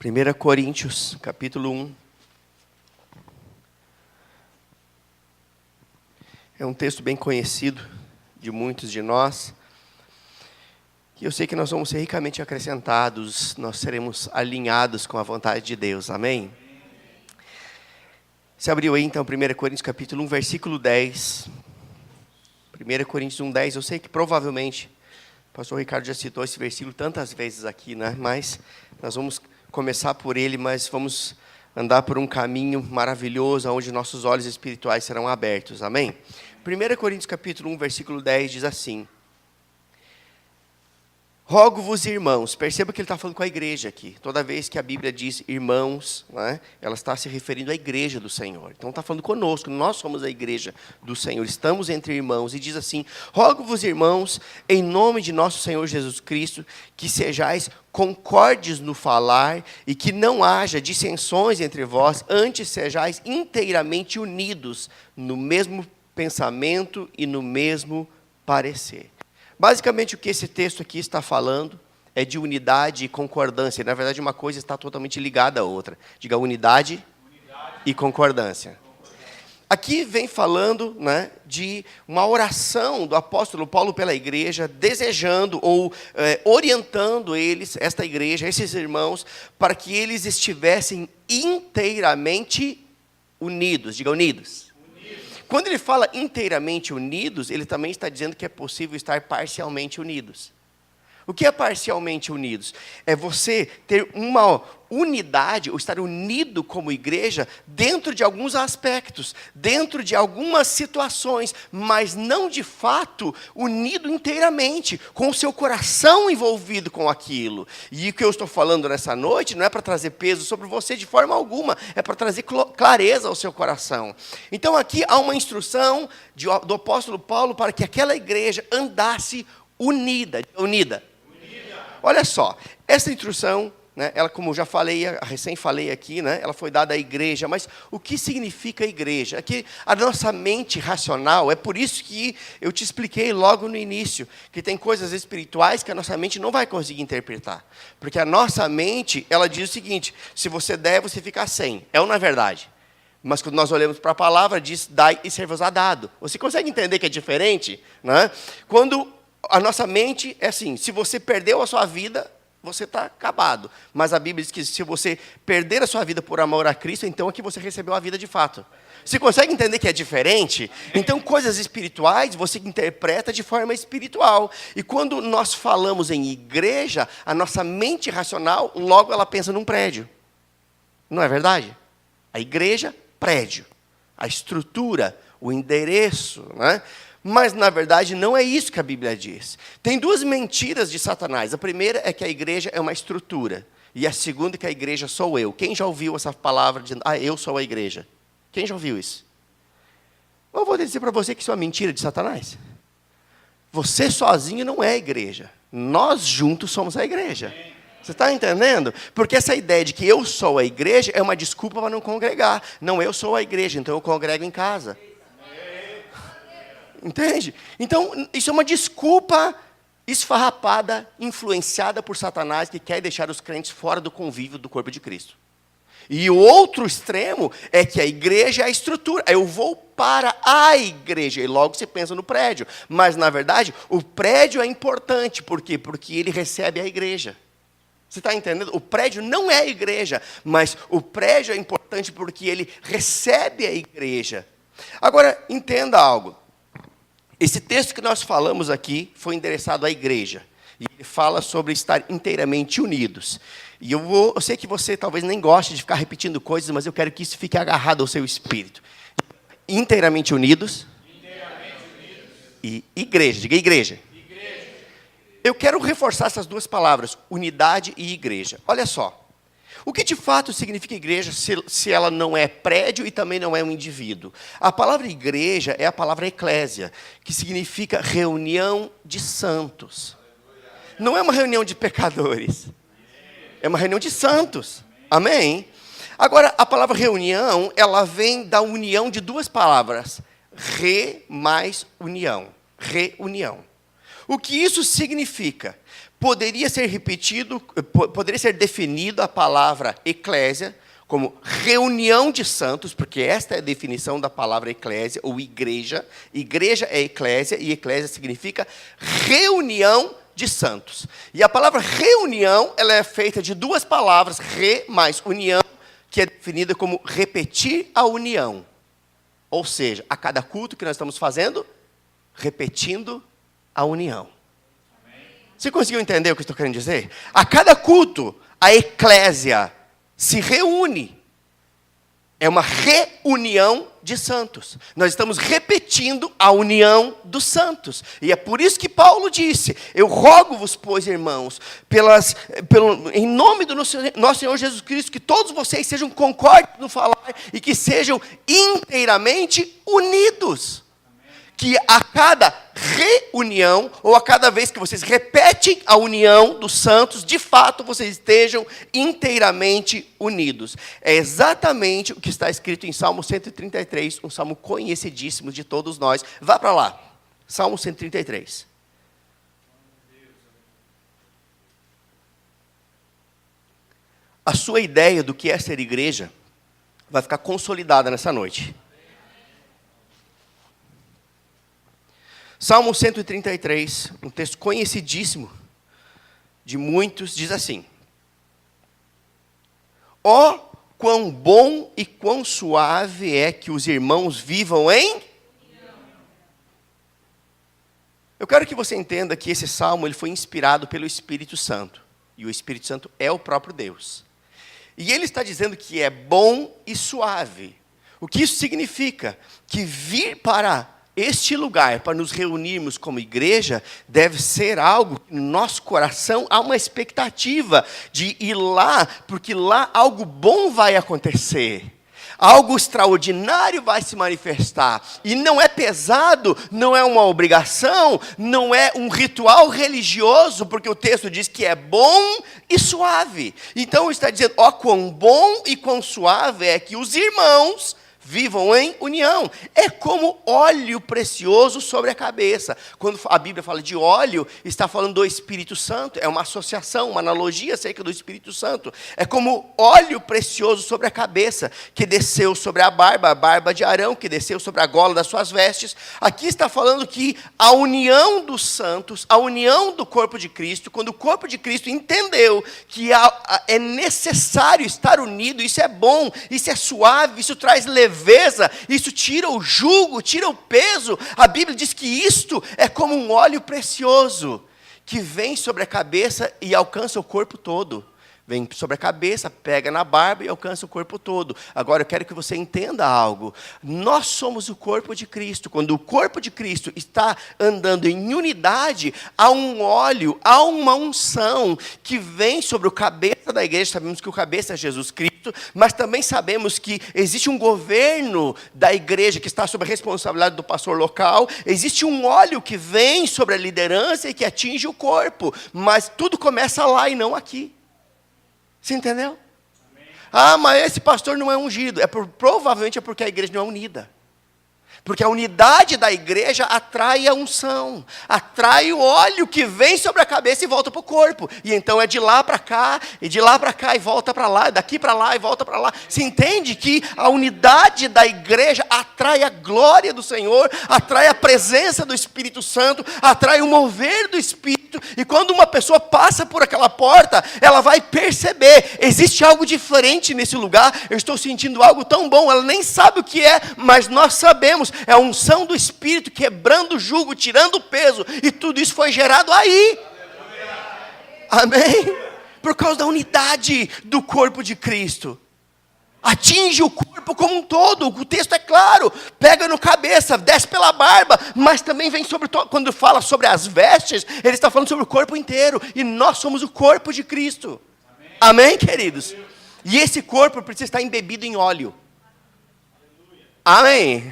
1 Coríntios, capítulo 1. É um texto bem conhecido de muitos de nós. E eu sei que nós vamos ser ricamente acrescentados, nós seremos alinhados com a vontade de Deus. Amém? Você abriu aí então 1 Coríntios capítulo 1, versículo 10. 1 Coríntios 1, 10. Eu sei que provavelmente o pastor Ricardo já citou esse versículo tantas vezes aqui, né? Mas nós vamos começar por ele, mas vamos andar por um caminho maravilhoso, onde nossos olhos espirituais serão abertos. Amém? 1 Coríntios capítulo 1, versículo 10 diz assim: Rogo-vos, irmãos. Perceba que ele está falando com a igreja aqui. Toda vez que a Bíblia diz irmãos, né, ela está se referindo à igreja do Senhor. Então está falando conosco, nós somos a igreja do Senhor, estamos entre irmãos. E diz assim: Rogo-vos, irmãos, em nome de nosso Senhor Jesus Cristo, que sejais concordes no falar e que não haja dissensões entre vós, antes sejais inteiramente unidos no mesmo pensamento e no mesmo parecer. Basicamente, o que esse texto aqui está falando é de unidade e concordância. Na verdade, uma coisa está totalmente ligada à outra. Diga unidade e concordância. Aqui vem falando, né, de uma oração do apóstolo Paulo pela igreja, desejando ou orientando eles, esta igreja, esses irmãos, para que eles estivessem inteiramente unidos. Diga unidos. Quando ele fala inteiramente unidos, ele também está dizendo que é possível estar parcialmente unidos. O que é parcialmente unidos? É você ter uma unidade, ou estar unido como igreja, dentro de alguns aspectos, dentro de algumas situações, mas não de fato unido inteiramente, com o seu coração envolvido com aquilo. E o que eu estou falando nessa noite não é para trazer peso sobre você de forma alguma, é para trazer clareza ao seu coração. Então aqui há uma instrução do apóstolo Paulo para que aquela igreja andasse unida. Olha só, essa instrução, né, ela, como já falei, recém falei aqui, né, ela foi dada à igreja, mas o que significa a igreja? Aqui, a nossa mente racional, é por isso que eu te expliquei logo no início, que tem coisas espirituais que a nossa mente não vai conseguir interpretar. Porque a nossa mente, ela diz o seguinte: se você der, você fica sem. É ou não é verdade? Mas quando nós olhamos para a palavra, diz: dai e ser-vos-á dado. Você consegue entender que é diferente? Né? Quando a nossa mente é assim: se você perdeu a sua vida, você está acabado. Mas a Bíblia diz que se você perder a sua vida por amor a Cristo, então é que você recebeu a vida de fato. Você consegue entender que é diferente? Então, coisas espirituais você interpreta de forma espiritual. E quando nós falamos em igreja, a nossa mente racional, logo ela pensa num prédio. Não é verdade? A igreja, prédio. A estrutura, o endereço, né? Mas, na verdade, não é isso que a Bíblia diz. Tem duas mentiras de Satanás. A primeira é que a igreja é uma estrutura. E a segunda é que a igreja sou eu. Quem já ouviu essa palavra dizendo: eu sou a igreja? Quem já ouviu isso? Eu vou dizer para você que isso é uma mentira de Satanás. Você sozinho não é a igreja. Nós juntos somos a igreja. Você está entendendo? Porque essa ideia de que eu sou a igreja é uma desculpa para não congregar. Não, eu sou a igreja, então eu congrego em casa. Entende? Então, isso é uma desculpa esfarrapada, influenciada por Satanás, que quer deixar os crentes fora do convívio do corpo de Cristo. E o outro extremo é que a igreja é a estrutura. Eu vou para a igreja, e logo se pensa no prédio. Mas, na verdade, o prédio é importante. Por quê? Porque ele recebe a igreja. Você está entendendo? O prédio não é a igreja, mas o prédio é importante porque ele recebe a igreja. Agora, entenda algo. Esse texto que nós falamos aqui foi endereçado à igreja. E ele fala sobre estar inteiramente unidos. E eu sei que você talvez nem goste de ficar repetindo coisas, mas eu quero que isso fique agarrado ao seu espírito. Inteiramente unidos. E igreja. Diga igreja. Eu quero reforçar essas duas palavras, unidade e igreja. Olha só. O que de fato significa igreja se ela não é prédio e também não é um indivíduo? A palavra igreja é a palavra eclésia, que significa reunião de santos. Não é uma reunião de pecadores. É uma reunião de santos. Amém? Agora, a palavra reunião, ela vem da união de duas palavras. Re mais união. Reunião. O que isso significa? poderia ser repetido, poderia ser definido a palavra eclésia como reunião de santos, porque esta é a definição da palavra eclésia, ou igreja. Igreja é eclésia, e eclésia significa reunião de santos. E a palavra reunião, ela é feita de duas palavras, re mais união, que é definida como repetir a união. Ou seja, a cada culto que nós estamos fazendo, repetindo a união. Você conseguiu entender o que eu estou querendo dizer? A cada culto, a eclésia se reúne. É uma reunião de santos. Nós estamos repetindo a união dos santos. E é por isso que Paulo disse: eu rogo-vos, pois, irmãos, em nome do nosso Senhor Jesus Cristo, que todos vocês sejam concordes no falar e que sejam inteiramente unidos. Que a cada reunião, ou a cada vez que vocês repetem a união dos santos, de fato vocês estejam inteiramente unidos. É exatamente o que está escrito em Salmo 133, um salmo conhecidíssimo de todos nós. Vá para lá, Salmo 133. A sua ideia do que é ser igreja vai ficar consolidada nessa noite. Salmo 133, um texto conhecidíssimo de muitos, diz assim: ó, quão bom e quão suave é que os irmãos vivam em... Eu quero que você entenda que esse salmo ele foi inspirado pelo Espírito Santo. E o Espírito Santo é o próprio Deus. E ele está dizendo que é bom e suave. O que isso significa? Que vir para este lugar, para nos reunirmos como igreja, deve ser algo que no nosso coração há uma expectativa de ir lá, porque lá algo bom vai acontecer. Algo extraordinário vai se manifestar. E não é pesado, não é uma obrigação, não é um ritual religioso, porque o texto diz que é bom e suave. Então está dizendo, ó, quão bom e quão suave é que os irmãos vivam em união. É como óleo precioso sobre a cabeça. Quando a Bíblia fala de óleo, está falando do Espírito Santo. É uma associação, uma analogia acerca do Espírito Santo. É como óleo precioso sobre a cabeça, que desceu sobre a barba de Arão, que desceu sobre a gola das suas vestes. Aqui está falando que a união dos santos, a união do corpo de Cristo, quando o corpo de Cristo entendeu que é necessário estar unido, isso é bom, isso é suave, isso traz leveza, isso tira o jugo, tira o peso. A Bíblia diz que isto é como um óleo precioso que vem sobre a cabeça e alcança o corpo todo. Vem sobre a cabeça, pega na barba e alcança o corpo todo. Agora eu quero que você entenda algo. Nós somos o corpo de Cristo. Quando o corpo de Cristo está andando em unidade, há um óleo, há uma unção que vem sobre o cabeça da igreja. Sabemos que o cabeça é Jesus Cristo, mas também sabemos que existe um governo da igreja que está sob a responsabilidade do pastor local. Existe um óleo que vem sobre a liderança e que atinge o corpo. Mas tudo começa lá e não aqui. Você entendeu? Amém. Ah, mas esse pastor não é ungido. Provavelmente é porque a igreja não é unida. Porque a unidade da igreja atrai a unção, atrai o óleo que vem sobre a cabeça e volta para o corpo. E então é de lá para cá, e de lá para cá e volta para lá, daqui para lá e volta para lá. Se entende que a unidade da igreja atrai a glória do Senhor, atrai a presença do Espírito Santo, atrai o mover do Espírito. E quando uma pessoa passa por aquela porta, ela vai perceber, existe algo diferente nesse lugar, eu estou sentindo algo tão bom, ela nem sabe o que é, mas nós sabemos. É a unção do Espírito quebrando o jugo, tirando o peso. E tudo isso foi gerado aí. Amém? Por causa da unidade do corpo de Cristo. Atinge o corpo como um todo. O texto é claro. Pega no cabeça, desce pela barba. Mas também vem sobre... Quando fala sobre as vestes, ele está falando sobre o corpo inteiro. E nós somos o corpo de Cristo. Amém, queridos? E esse corpo precisa estar embebido em óleo. Amém?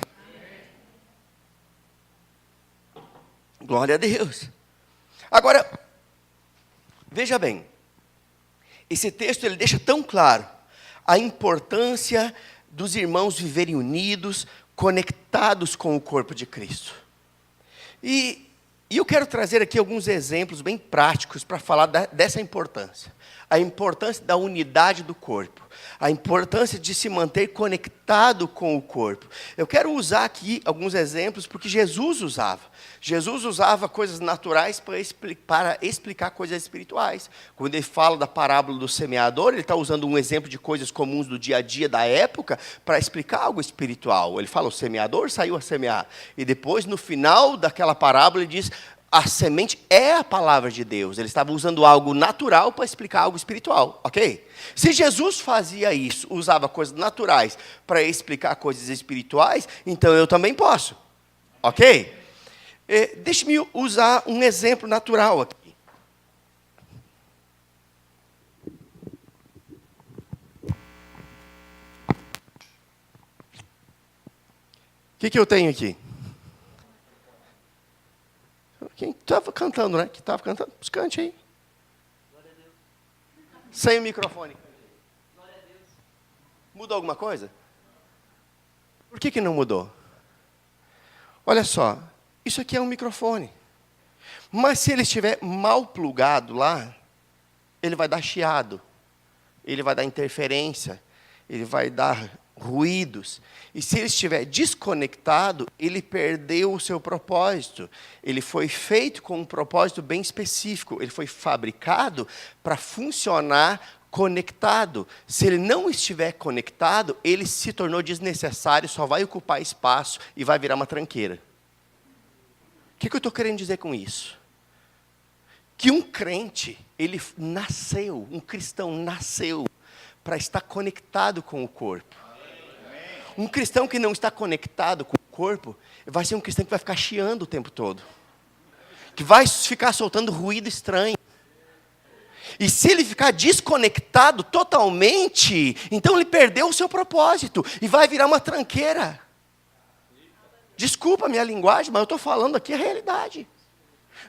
Glória a Deus. Agora, veja bem, esse texto ele deixa tão claro a importância dos irmãos viverem unidos, conectados com o corpo de Cristo. E E eu quero trazer aqui alguns exemplos bem práticos para falar dessa importância. A importância da unidade do corpo. A importância de se manter conectado com o corpo. Eu quero usar aqui alguns exemplos porque Jesus usava. Jesus usava coisas naturais para explicar coisas espirituais. Quando ele fala da parábola do semeador, ele está usando um exemplo de coisas comuns do dia a dia da época para explicar algo espiritual. Ele fala, o semeador saiu a semear. E depois, no final daquela parábola, ele diz, a semente é a palavra de Deus. Ele estava usando algo natural para explicar algo espiritual, ok? Se Jesus fazia isso, usava coisas naturais para explicar coisas espirituais, então eu também posso, ok? Deixe-me usar um exemplo natural aqui. O que eu tenho aqui? Quem estava cantando, né? Que estava cantando, cante aí. Sem o microfone. Mudou alguma coisa? Por que não mudou? Olha só, isso aqui é um microfone. Mas se ele estiver mal plugado lá, ele vai dar chiado, ele vai dar interferência, ele vai dar ruídos. E se ele estiver desconectado, ele perdeu o seu propósito. Ele foi feito com um propósito bem específico. Ele foi fabricado para funcionar conectado. Se ele não estiver conectado, ele se tornou desnecessário, só vai ocupar espaço e vai virar uma tranqueira. O que eu estou querendo dizer com isso? Que um crente, ele nasceu, um cristão nasceu para estar conectado com o corpo. Um cristão que não está conectado com o corpo, vai ser um cristão que vai ficar chiando o tempo todo. Que vai ficar soltando ruído estranho. E se ele ficar desconectado totalmente, então ele perdeu o seu propósito e vai virar uma tranqueira. Desculpa a minha linguagem, mas eu estou falando aqui a realidade.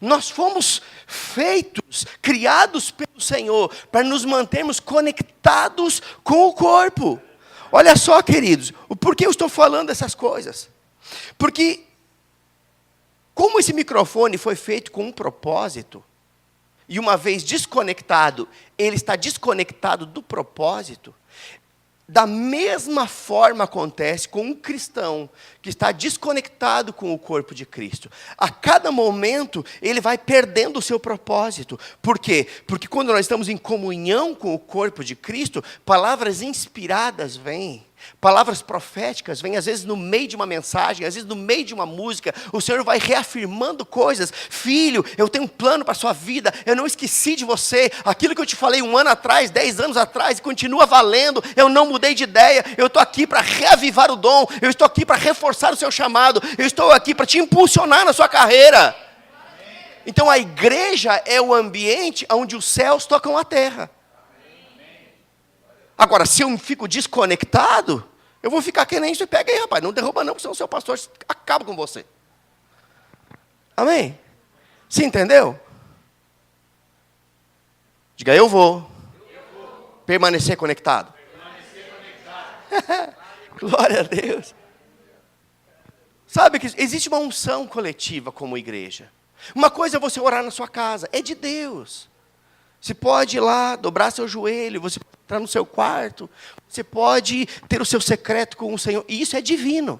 Nós fomos feitos, criados pelo Senhor, para nos mantermos conectados com o corpo. Olha só, queridos, por que eu estou falando essas coisas? Porque, como esse microfone foi feito com um propósito, e uma vez desconectado, ele está desconectado do propósito, da mesma forma acontece com um cristão que está desconectado com o corpo de Cristo. A cada momento, ele vai perdendo o seu propósito. Por quê? Porque quando nós estamos em comunhão com o corpo de Cristo, palavras inspiradas vêm. Palavras proféticas vêm às vezes no meio de uma mensagem, às vezes no meio de uma música. O Senhor vai reafirmando coisas. Filho, eu tenho um plano para a sua vida. Eu não esqueci de você. Aquilo que eu te falei 1 ano atrás, 10 anos atrás, continua valendo. Eu não mudei de ideia. Eu estou aqui para reavivar o dom. Eu estou aqui para reforçar o seu chamado. Eu estou aqui para te impulsionar na sua carreira. Então a igreja é o ambiente onde os céus tocam a terra. Agora, se eu fico desconectado, eu vou ficar que nem isso. Pega aí, rapaz, não derruba não, senão o seu pastor acaba com você. Amém? Você entendeu? Diga, eu vou permanecer conectado. Glória a Deus. Sabe que existe uma unção coletiva como igreja. Uma coisa é você orar na sua casa, é de Deus. Você pode ir lá, dobrar seu joelho, você pode entrar no seu quarto, você pode ter o seu secreto com o Senhor, e isso é divino.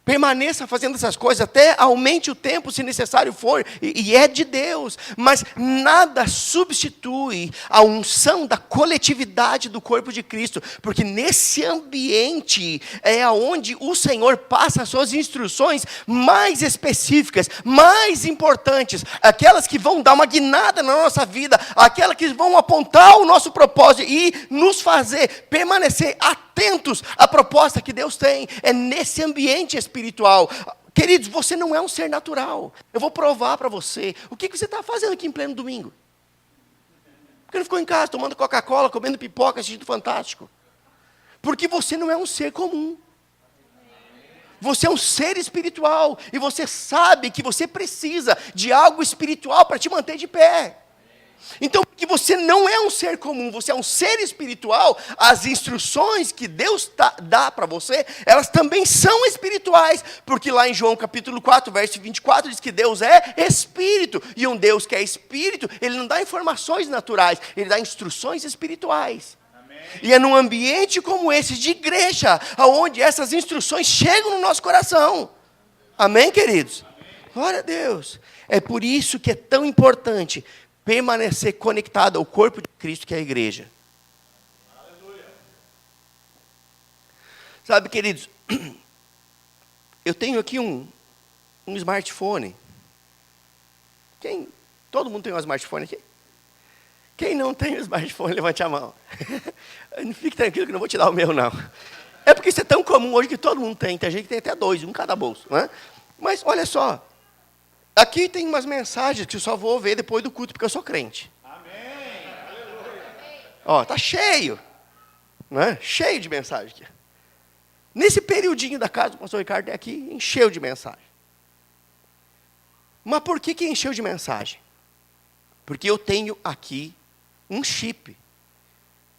Permaneça fazendo essas coisas, até aumente o tempo se necessário for, e é de Deus. Mas nada substitui a unção da coletividade do corpo de Cristo, porque nesse ambiente é onde o Senhor passa as suas instruções mais específicas, mais importantes, aquelas que vão dar uma guinada na nossa vida, aquelas que vão apontar o nosso propósito e nos fazer permanecer atentos à proposta que Deus tem. É nesse ambiente espiritual. Queridos, você não é um ser natural. Eu vou provar para você. O que você está fazendo aqui em pleno domingo? Por que não ficou em casa tomando Coca-Cola, comendo pipoca, assistindo Fantástico? Porque você não é um ser comum. Você é um ser espiritual. E você sabe que você precisa de algo espiritual para te manter de pé. Então, porque você não é um ser comum, você é um ser espiritual, as instruções que Deus dá para você, elas também são espirituais, porque lá em João capítulo 4, verso 24, diz que Deus é espírito, e um Deus que é espírito, ele não dá informações naturais, ele dá instruções espirituais. Amém. E é num ambiente como esse, de igreja, onde essas instruções chegam no nosso coração. Amém, queridos? Amém. Glória a Deus. É por isso que é tão importante permanecer conectado ao corpo de Cristo, que é a igreja. Aleluia. Sabe, queridos, eu tenho aqui um smartphone. Todo mundo tem um smartphone aqui? Quem não tem um smartphone, levante a mão. Não fique tranquilo que não vou te dar o meu, não. É porque isso é tão comum hoje que todo mundo tem. Tem gente que tem até 2, um em cada bolso. Né? Mas, olha só. Aqui tem umas mensagens que eu só vou ver depois do culto, porque eu sou crente. Amém. Ó, tá cheio. Né? Cheio de mensagem aqui. Nesse periodinho da casa do pastor Ricardo tem aqui, encheu de mensagem. Mas por que encheu de mensagem? Porque eu tenho aqui um chip.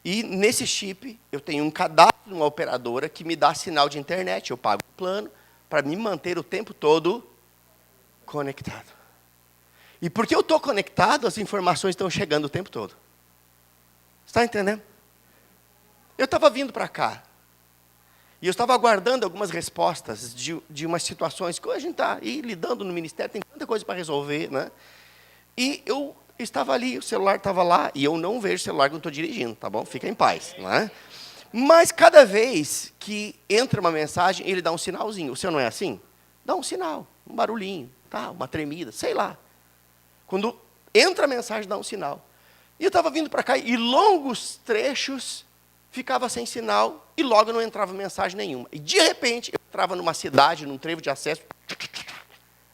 E nesse chip eu tenho um cadastro, uma operadora que me dá sinal de internet. Eu pago o plano para me manter o tempo todo conectado. E porque eu estou conectado, as informações estão chegando o tempo todo. Está entendendo? Eu estava vindo para cá. E eu estava aguardando algumas respostas de umas situações que a gente está aí lidando no ministério, tem tanta coisa para resolver, né? E eu estava ali, o celular estava lá, e eu não vejo o celular quando estou dirigindo, tá bom? Fica em paz, né? Mas cada vez que entra uma mensagem, ele dá um sinalzinho. O seu não é assim? Dá um sinal, um barulhinho. Tá, uma tremida, sei lá. Quando entra a mensagem, dá um sinal. E eu estava vindo para cá, e longos trechos ficava sem sinal, e logo não entrava mensagem nenhuma. E de repente, eu entrava numa cidade, num trevo de acesso,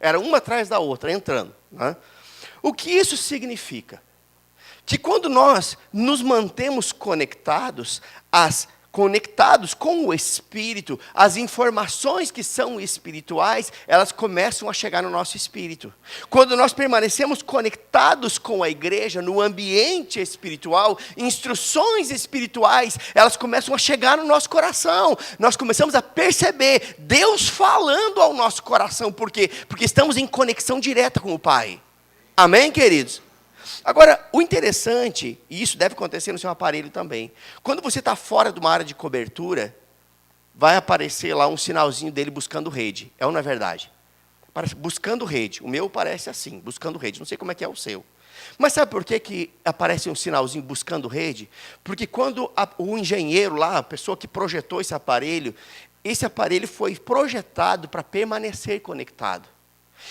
era uma atrás da outra, entrando. Né? O que isso significa? Que quando nós nos mantemos conectados com o Espírito, as informações que são espirituais, elas começam a chegar no nosso espírito. Quando nós permanecemos conectados com a igreja, no ambiente espiritual, instruções espirituais, elas começam a chegar no nosso coração. Nós começamos a perceber Deus falando ao nosso coração. Por quê? Porque estamos em conexão direta com o Pai. Amém, queridos? Agora, o interessante, e isso deve acontecer no seu aparelho também, quando você está fora de uma área de cobertura, vai aparecer lá um sinalzinho dele buscando rede. É ou não é verdade? Buscando rede. O meu parece assim, buscando rede. Não sei como é que é o seu. Mas sabe por que aparece um sinalzinho buscando rede? Porque quando o engenheiro lá, a pessoa que projetou esse aparelho foi projetado para permanecer conectado.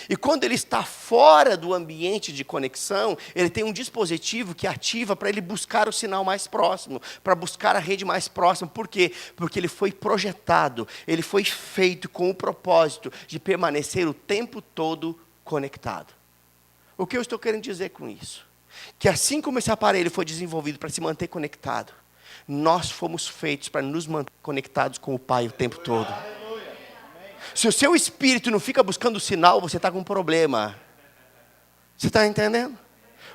E quando ele está fora do ambiente de conexão, ele tem um dispositivo que ativa para ele buscar o sinal mais próximo, para buscar a rede mais próxima. Por quê? Porque ele foi projetado, ele foi feito com o propósito de permanecer o tempo todo conectado. O que eu estou querendo dizer com isso? Que assim como esse aparelho foi desenvolvido para se manter conectado, nós fomos feitos para nos manter conectados com o Pai o tempo todo. Se o seu espírito não fica buscando o sinal, você está com um problema. Você está entendendo?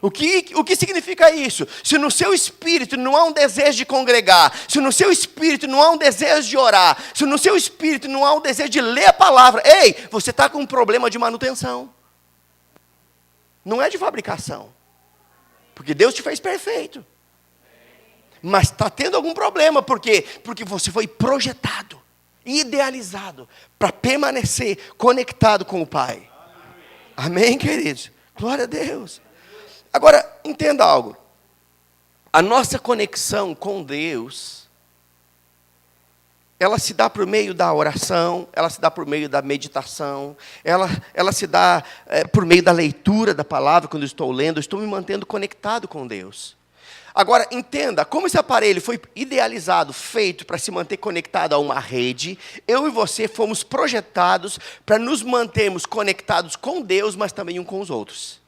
O que significa isso? Se no seu espírito não há um desejo de congregar, se no seu espírito não há um desejo de orar, se no seu espírito não há um desejo de ler a palavra, ei, você está com um problema de manutenção. Não é de fabricação. Porque Deus te fez perfeito. Mas está tendo algum problema, por quê? Porque você foi projetado, idealizado para permanecer conectado com o Pai. Amém, queridos? Glória a Deus. Agora, entenda algo. A nossa conexão com Deus, ela se dá por meio da oração, ela se dá por meio da meditação, ela se dá por meio da leitura da palavra. Quando eu estou lendo, eu estou me mantendo conectado com Deus. Agora, entenda, como esse aparelho foi idealizado, feito para se manter conectado a uma rede, eu e você fomos projetados para nos mantermos conectados com Deus, mas também uns com os outros.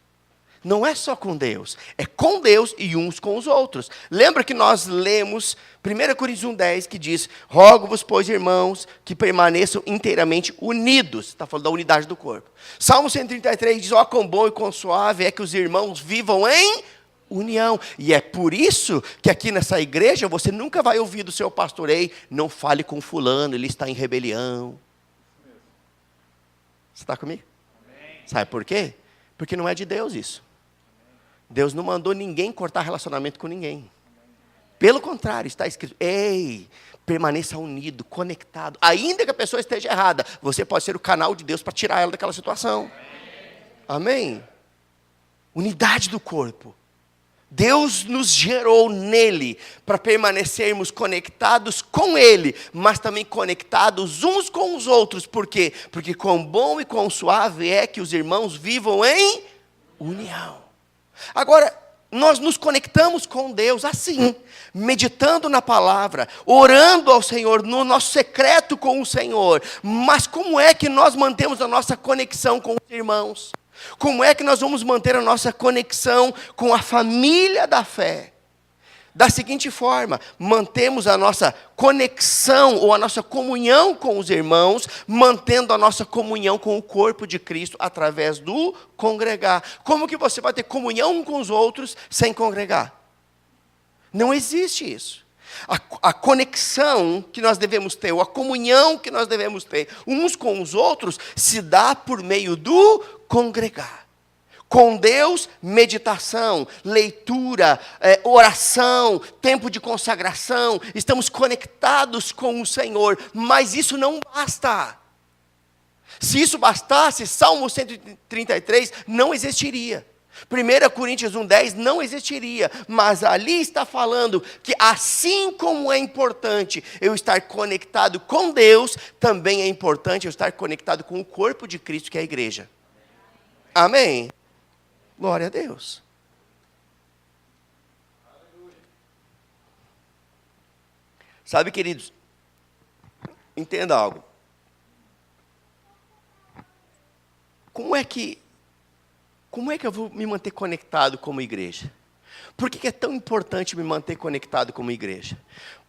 Não é só com Deus, é com Deus e uns com os outros. Lembra que nós lemos 1 Coríntios 1,10 que diz: rogo-vos, pois, irmãos, que permaneçam inteiramente unidos. Está falando da unidade do corpo. Salmo 133 diz: ó, quão bom e quão suave é que os irmãos vivam em União. E é por isso que aqui nessa igreja você nunca vai ouvir do seu pastor: ei, não fale com fulano, ele está em rebelião. Você está comigo? Amém. Sabe por quê? Porque não é de Deus isso. Deus não mandou ninguém cortar relacionamento com ninguém. Pelo contrário, está escrito: ei, permaneça unido, conectado. Ainda que a pessoa esteja errada, você pode ser o canal de Deus para tirar ela daquela situação. Amém? Unidade do corpo. Deus nos gerou nele para permanecermos conectados com ele, mas também conectados uns com os outros. Por quê? Porque quão bom e quão suave é que os irmãos vivam em união. Agora, nós nos conectamos com Deus assim, meditando na palavra, orando ao Senhor, no nosso secreto com o Senhor. Mas como é que nós mantemos a nossa conexão com os irmãos? Como é que nós vamos manter a nossa conexão com a família da fé? Da seguinte forma: mantemos a nossa conexão ou a nossa comunhão com os irmãos, mantendo a nossa comunhão com o corpo de Cristo através do congregar. Como que você vai ter comunhão com os outros sem congregar? Não existe isso. A conexão que nós devemos ter, ou a comunhão que nós devemos ter uns com os outros, se dá por meio do congregar. Com Deus, meditação, leitura, oração, tempo de consagração, estamos conectados com o Senhor, mas isso não basta. Se isso bastasse, Salmo 133 não existiria. 1 Coríntios 1,10 não existiria, mas ali está falando que assim como é importante eu estar conectado com Deus, também é importante eu estar conectado com o corpo de Cristo, que é a igreja. Amém? Glória a Deus. Sabe, queridos, entenda algo. Como é que eu vou me manter conectado como igreja? Por que é tão importante me manter conectado como igreja?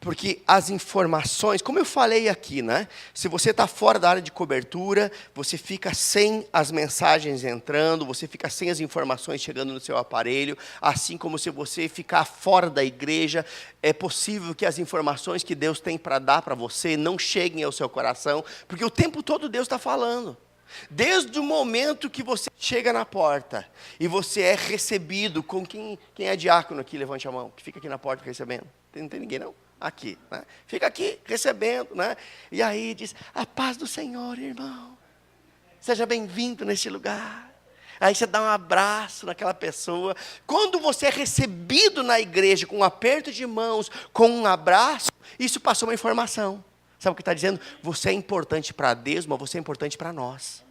Porque as informações, como eu falei aqui, né? Se você está fora da área de cobertura, você fica sem as mensagens entrando, você fica sem as informações chegando no seu aparelho, assim como se você ficar fora da igreja, é possível que as informações que Deus tem para dar para você não cheguem ao seu coração, porque o tempo todo Deus está falando. Desde o momento que você chega na porta e você é recebido com quem é diácono aqui, levante a mão, que fica aqui na porta recebendo. Não tem ninguém não? Aqui, né? Fica aqui recebendo, né? E aí diz: a paz do Senhor, irmão. Seja bem-vindo neste lugar. Aí você dá um abraço naquela pessoa. Quando você é recebido na igreja com um aperto de mãos, com um abraço, isso passou uma informação. Sabe o que está dizendo? Você é importante para Deus, mas você é importante para nós.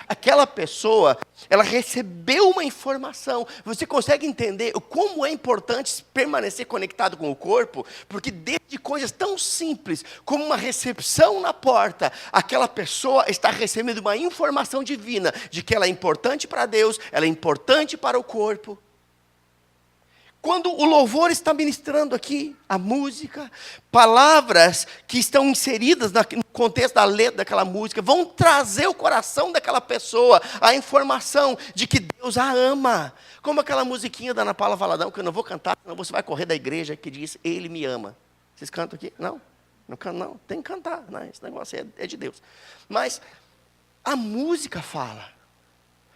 Aquela pessoa, ela recebeu uma informação. Você consegue entender como é importante permanecer conectado com o corpo? Porque desde coisas tão simples como uma recepção na porta, aquela pessoa está recebendo uma informação divina de que ela é importante para Deus, ela é importante para o corpo. Quando o louvor está ministrando aqui, a música, palavras que estão inseridas no contexto da letra daquela música, vão trazer o coração daquela pessoa a informação de que Deus a ama. Como aquela musiquinha da Ana Paula Valadão, que eu não vou cantar, senão você vai correr da igreja, que diz: Ele me ama. Vocês cantam aqui? Não? Não cantam, não. Tem que cantar, né? Esse negócio é de Deus. Mas a música fala.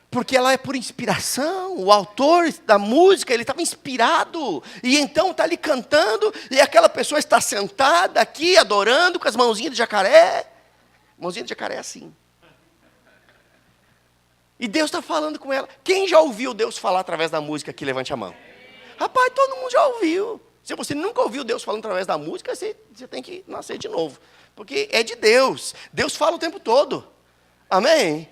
Porque ela é por inspiração, o autor da música, ele estava inspirado, e então está ali cantando, e aquela pessoa está sentada aqui, adorando, com as mãozinhas de jacaré. Mãozinha de jacaré é assim. E Deus está falando com ela. Quem já ouviu Deus falar através da música aqui? Levante a mão. Rapaz, todo mundo já ouviu. Se você nunca ouviu Deus falando através da música, você tem que nascer de novo. Porque é de Deus. Deus fala o tempo todo. Amém?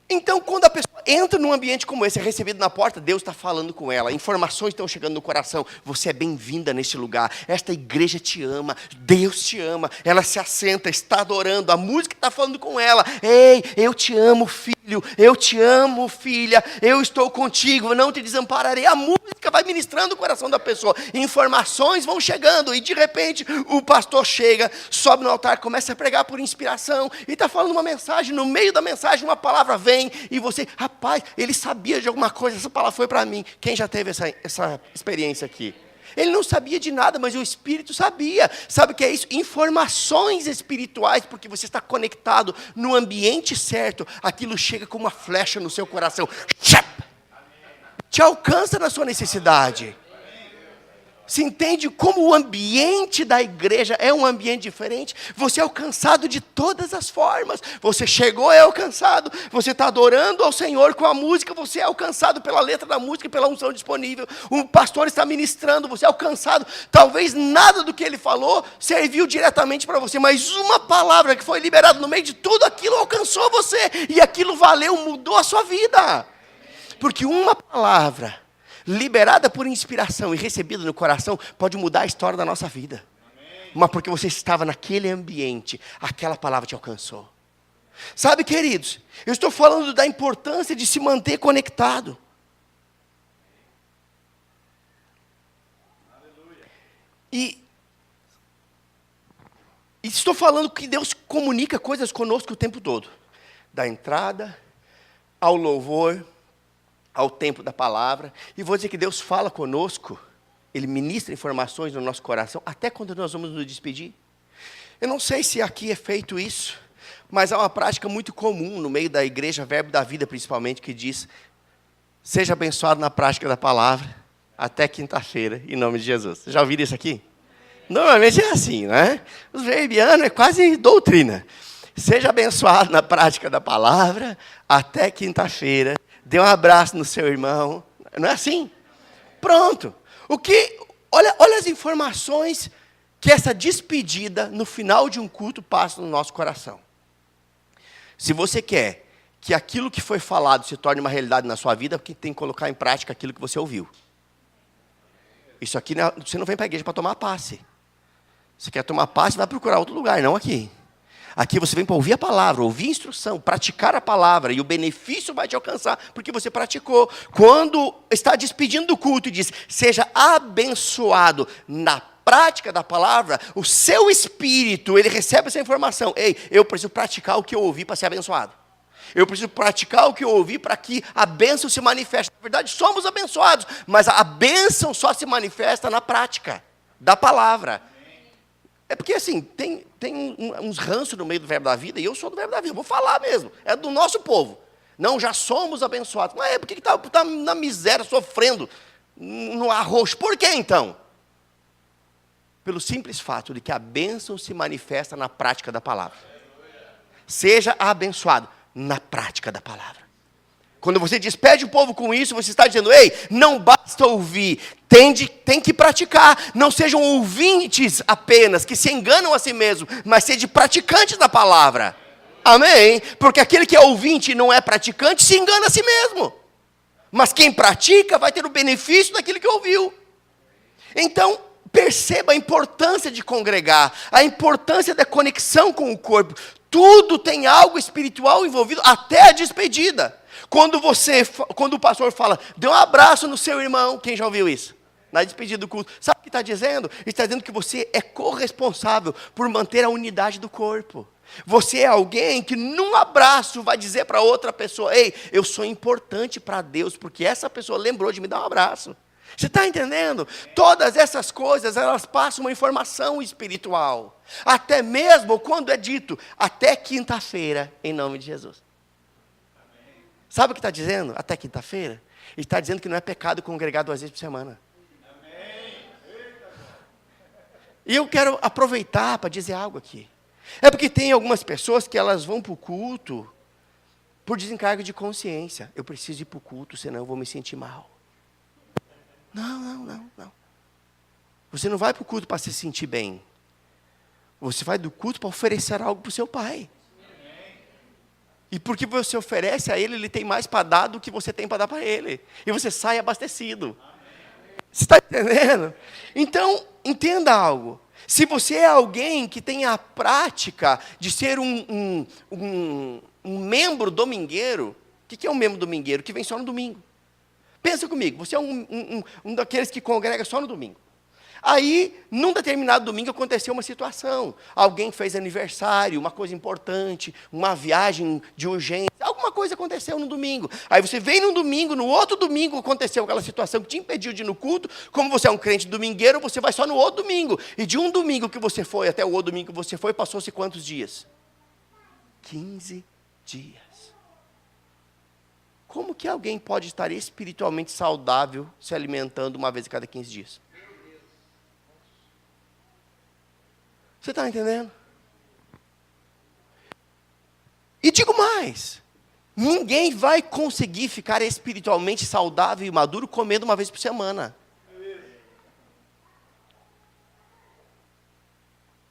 Então, quando a pessoa entra num ambiente como esse, é recebida na porta, Deus está falando com ela, informações estão chegando no coração, você é bem-vinda neste lugar, esta igreja te ama, Deus te ama, ela se assenta, está adorando, a música está falando com ela: ei, eu te amo, filho, eu te amo, filha, eu estou contigo, eu não te desampararei. A música vai ministrando o coração da pessoa, informações vão chegando, e de repente o pastor chega, sobe no altar, começa a pregar por inspiração, e está falando uma mensagem, no meio da mensagem uma palavra vem, e você, rapaz, ele sabia de alguma coisa, essa palavra foi para mim. Quem já teve essa experiência aqui? Ele não sabia de nada, mas o Espírito sabia. Sabe o que é isso? Informações espirituais, porque você está conectado no ambiente certo. Aquilo chega como uma flecha no seu coração. Te alcança na sua necessidade. Se entende como o ambiente da igreja é um ambiente diferente? Você é alcançado de todas as formas. Você chegou, é alcançado. Você está adorando ao Senhor com a música, você é alcançado pela letra da música e pela unção disponível. Um pastor está ministrando, você é alcançado. Talvez nada do que ele falou serviu diretamente para você, mas uma palavra que foi liberada no meio de tudo aquilo alcançou você. E aquilo valeu, mudou a sua vida. Porque uma palavra liberada por inspiração e recebida no coração, pode mudar a história da nossa vida. Amém. Mas porque você estava naquele ambiente, aquela palavra te alcançou. Sabe, queridos, eu estou falando da importância de se manter conectado. E estou falando que Deus comunica coisas conosco o tempo todo. Da entrada ao louvor, ao tempo da palavra, e vou dizer que Deus fala conosco, Ele ministra informações no nosso coração, até quando nós vamos nos despedir. Eu não sei se aqui é feito isso, mas há uma prática muito comum no meio da igreja, Verbo da Vida principalmente, que diz, seja abençoado na prática da palavra, até quinta-feira, em nome de Jesus. Vocês já ouviram isso aqui? Normalmente é assim, né? Os verbianos é quase doutrina. Seja abençoado na prática da palavra, até quinta-feira. Dê um abraço no seu irmão. Não é assim? Pronto. Olha as informações que essa despedida no final de um culto passa no nosso coração. Se você quer que aquilo que foi falado se torne uma realidade na sua vida, porque tem que colocar em prática aquilo que você ouviu. Isso aqui, você não vem para a igreja para tomar passe. Você quer tomar passe, vai procurar outro lugar, não aqui. Aqui você vem para ouvir a palavra, ouvir a instrução, praticar a palavra, e o benefício vai te alcançar, porque você praticou. Quando está despedindo do culto e diz, seja abençoado na prática da palavra, o seu espírito, ele recebe essa informação. Ei, eu preciso praticar o que eu ouvi para ser abençoado. Eu preciso praticar o que eu ouvi para que a bênção se manifeste. Na verdade, somos abençoados, mas a bênção só se manifesta na prática da palavra. É porque assim, tem uns ranços no meio do Verbo da Vida, e eu sou do Verbo da Vida, vou falar mesmo, é do nosso povo. Não, já somos abençoados. Mas por que está na miséria, sofrendo, no arroz? Por que então? Pelo simples fato de que a bênção se manifesta na prática da palavra. Seja abençoado na prática da palavra. Quando você despede o povo com isso, você está dizendo, ei, não basta ouvir, tem que praticar. Não sejam ouvintes apenas, que se enganam a si mesmos, mas sejam praticantes da palavra. Amém? Porque aquele que é ouvinte e não é praticante, se engana a si mesmo. Mas quem pratica vai ter o benefício daquilo que ouviu. Então, perceba a importância de congregar, a importância da conexão com o corpo. Tudo tem algo espiritual envolvido, até a despedida. Quando o pastor fala, dê um abraço no seu irmão, quem já ouviu isso? Na despedida do culto. Sabe o que está dizendo? Ele está dizendo que você é corresponsável por manter a unidade do corpo. Você é alguém que num abraço vai dizer para outra pessoa, ei, eu sou importante para Deus, porque essa pessoa lembrou de me dar um abraço. Você está entendendo? Todas essas coisas, elas passam uma informação espiritual. Até mesmo quando é dito, até quinta-feira, em nome de Jesus. Sabe o que está dizendo? Até quinta-feira? Ele está dizendo que não é pecado congregar 2 vezes por semana. E eu quero aproveitar para dizer algo aqui. É porque tem algumas pessoas que elas vão para o culto por desencargo de consciência. Eu preciso ir para o culto, senão eu vou me sentir mal. Não. Você não vai para o culto para se sentir bem. Você vai do culto para oferecer algo para o seu pai. E porque você oferece a ele, ele tem mais para dar do que você tem para dar para ele. E você sai abastecido. Você está entendendo? Então, entenda algo. Se você é alguém que tem a prática de ser um membro domingueiro, o que é um membro domingueiro? Que vem só no domingo. Pensa comigo, você é um daqueles que congrega só no domingo. Aí, num determinado domingo, aconteceu uma situação. Alguém fez aniversário, uma coisa importante, uma viagem de urgência. Alguma coisa aconteceu no domingo. Aí você vem no domingo, no outro domingo aconteceu aquela situação que te impediu de ir no culto. Como você é um crente domingueiro, você vai só no outro domingo. E de um domingo que você foi até o outro domingo que você foi, passou-se quantos dias? 15 dias. Como que alguém pode estar espiritualmente saudável se alimentando uma vez a cada 15 dias? Você está entendendo? E digo mais, ninguém vai conseguir ficar espiritualmente saudável e maduro comendo uma vez por semana.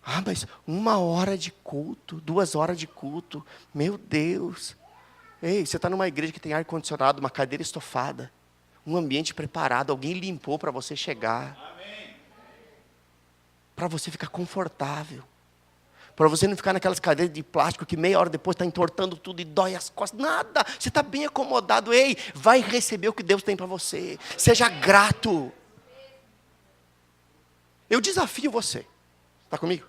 Ah, mas 1 hora de culto, 2 horas de culto, meu Deus. Ei, você está numa igreja que tem ar-condicionado, uma cadeira estofada, um ambiente preparado, alguém limpou para você chegar. Para você ficar confortável. Para você não ficar naquelas cadeiras de plástico que meia hora depois está entortando tudo e dói as costas. Nada, você está bem acomodado. Ei, vai receber o que Deus tem para você. Seja grato. Eu desafio você. Está comigo?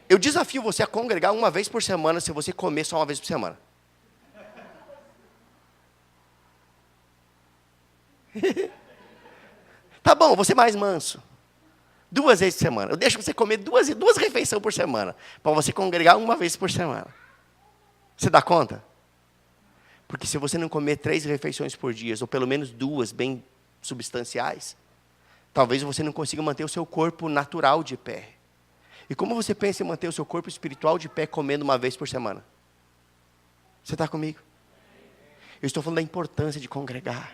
Eu desafio você a congregar uma vez por semana se você comer só uma vez por semana. Tá bom, vou ser mais manso. 2 vezes por semana. Eu deixo você comer duas refeições por semana. Para você congregar uma vez por semana. Você dá conta? Porque se você não comer 3 refeições por dia, ou pelo menos 2 bem substanciais, talvez você não consiga manter o seu corpo natural de pé. E como você pensa em manter o seu corpo espiritual de pé comendo uma vez por semana? Você está comigo? Eu estou falando da importância de congregar.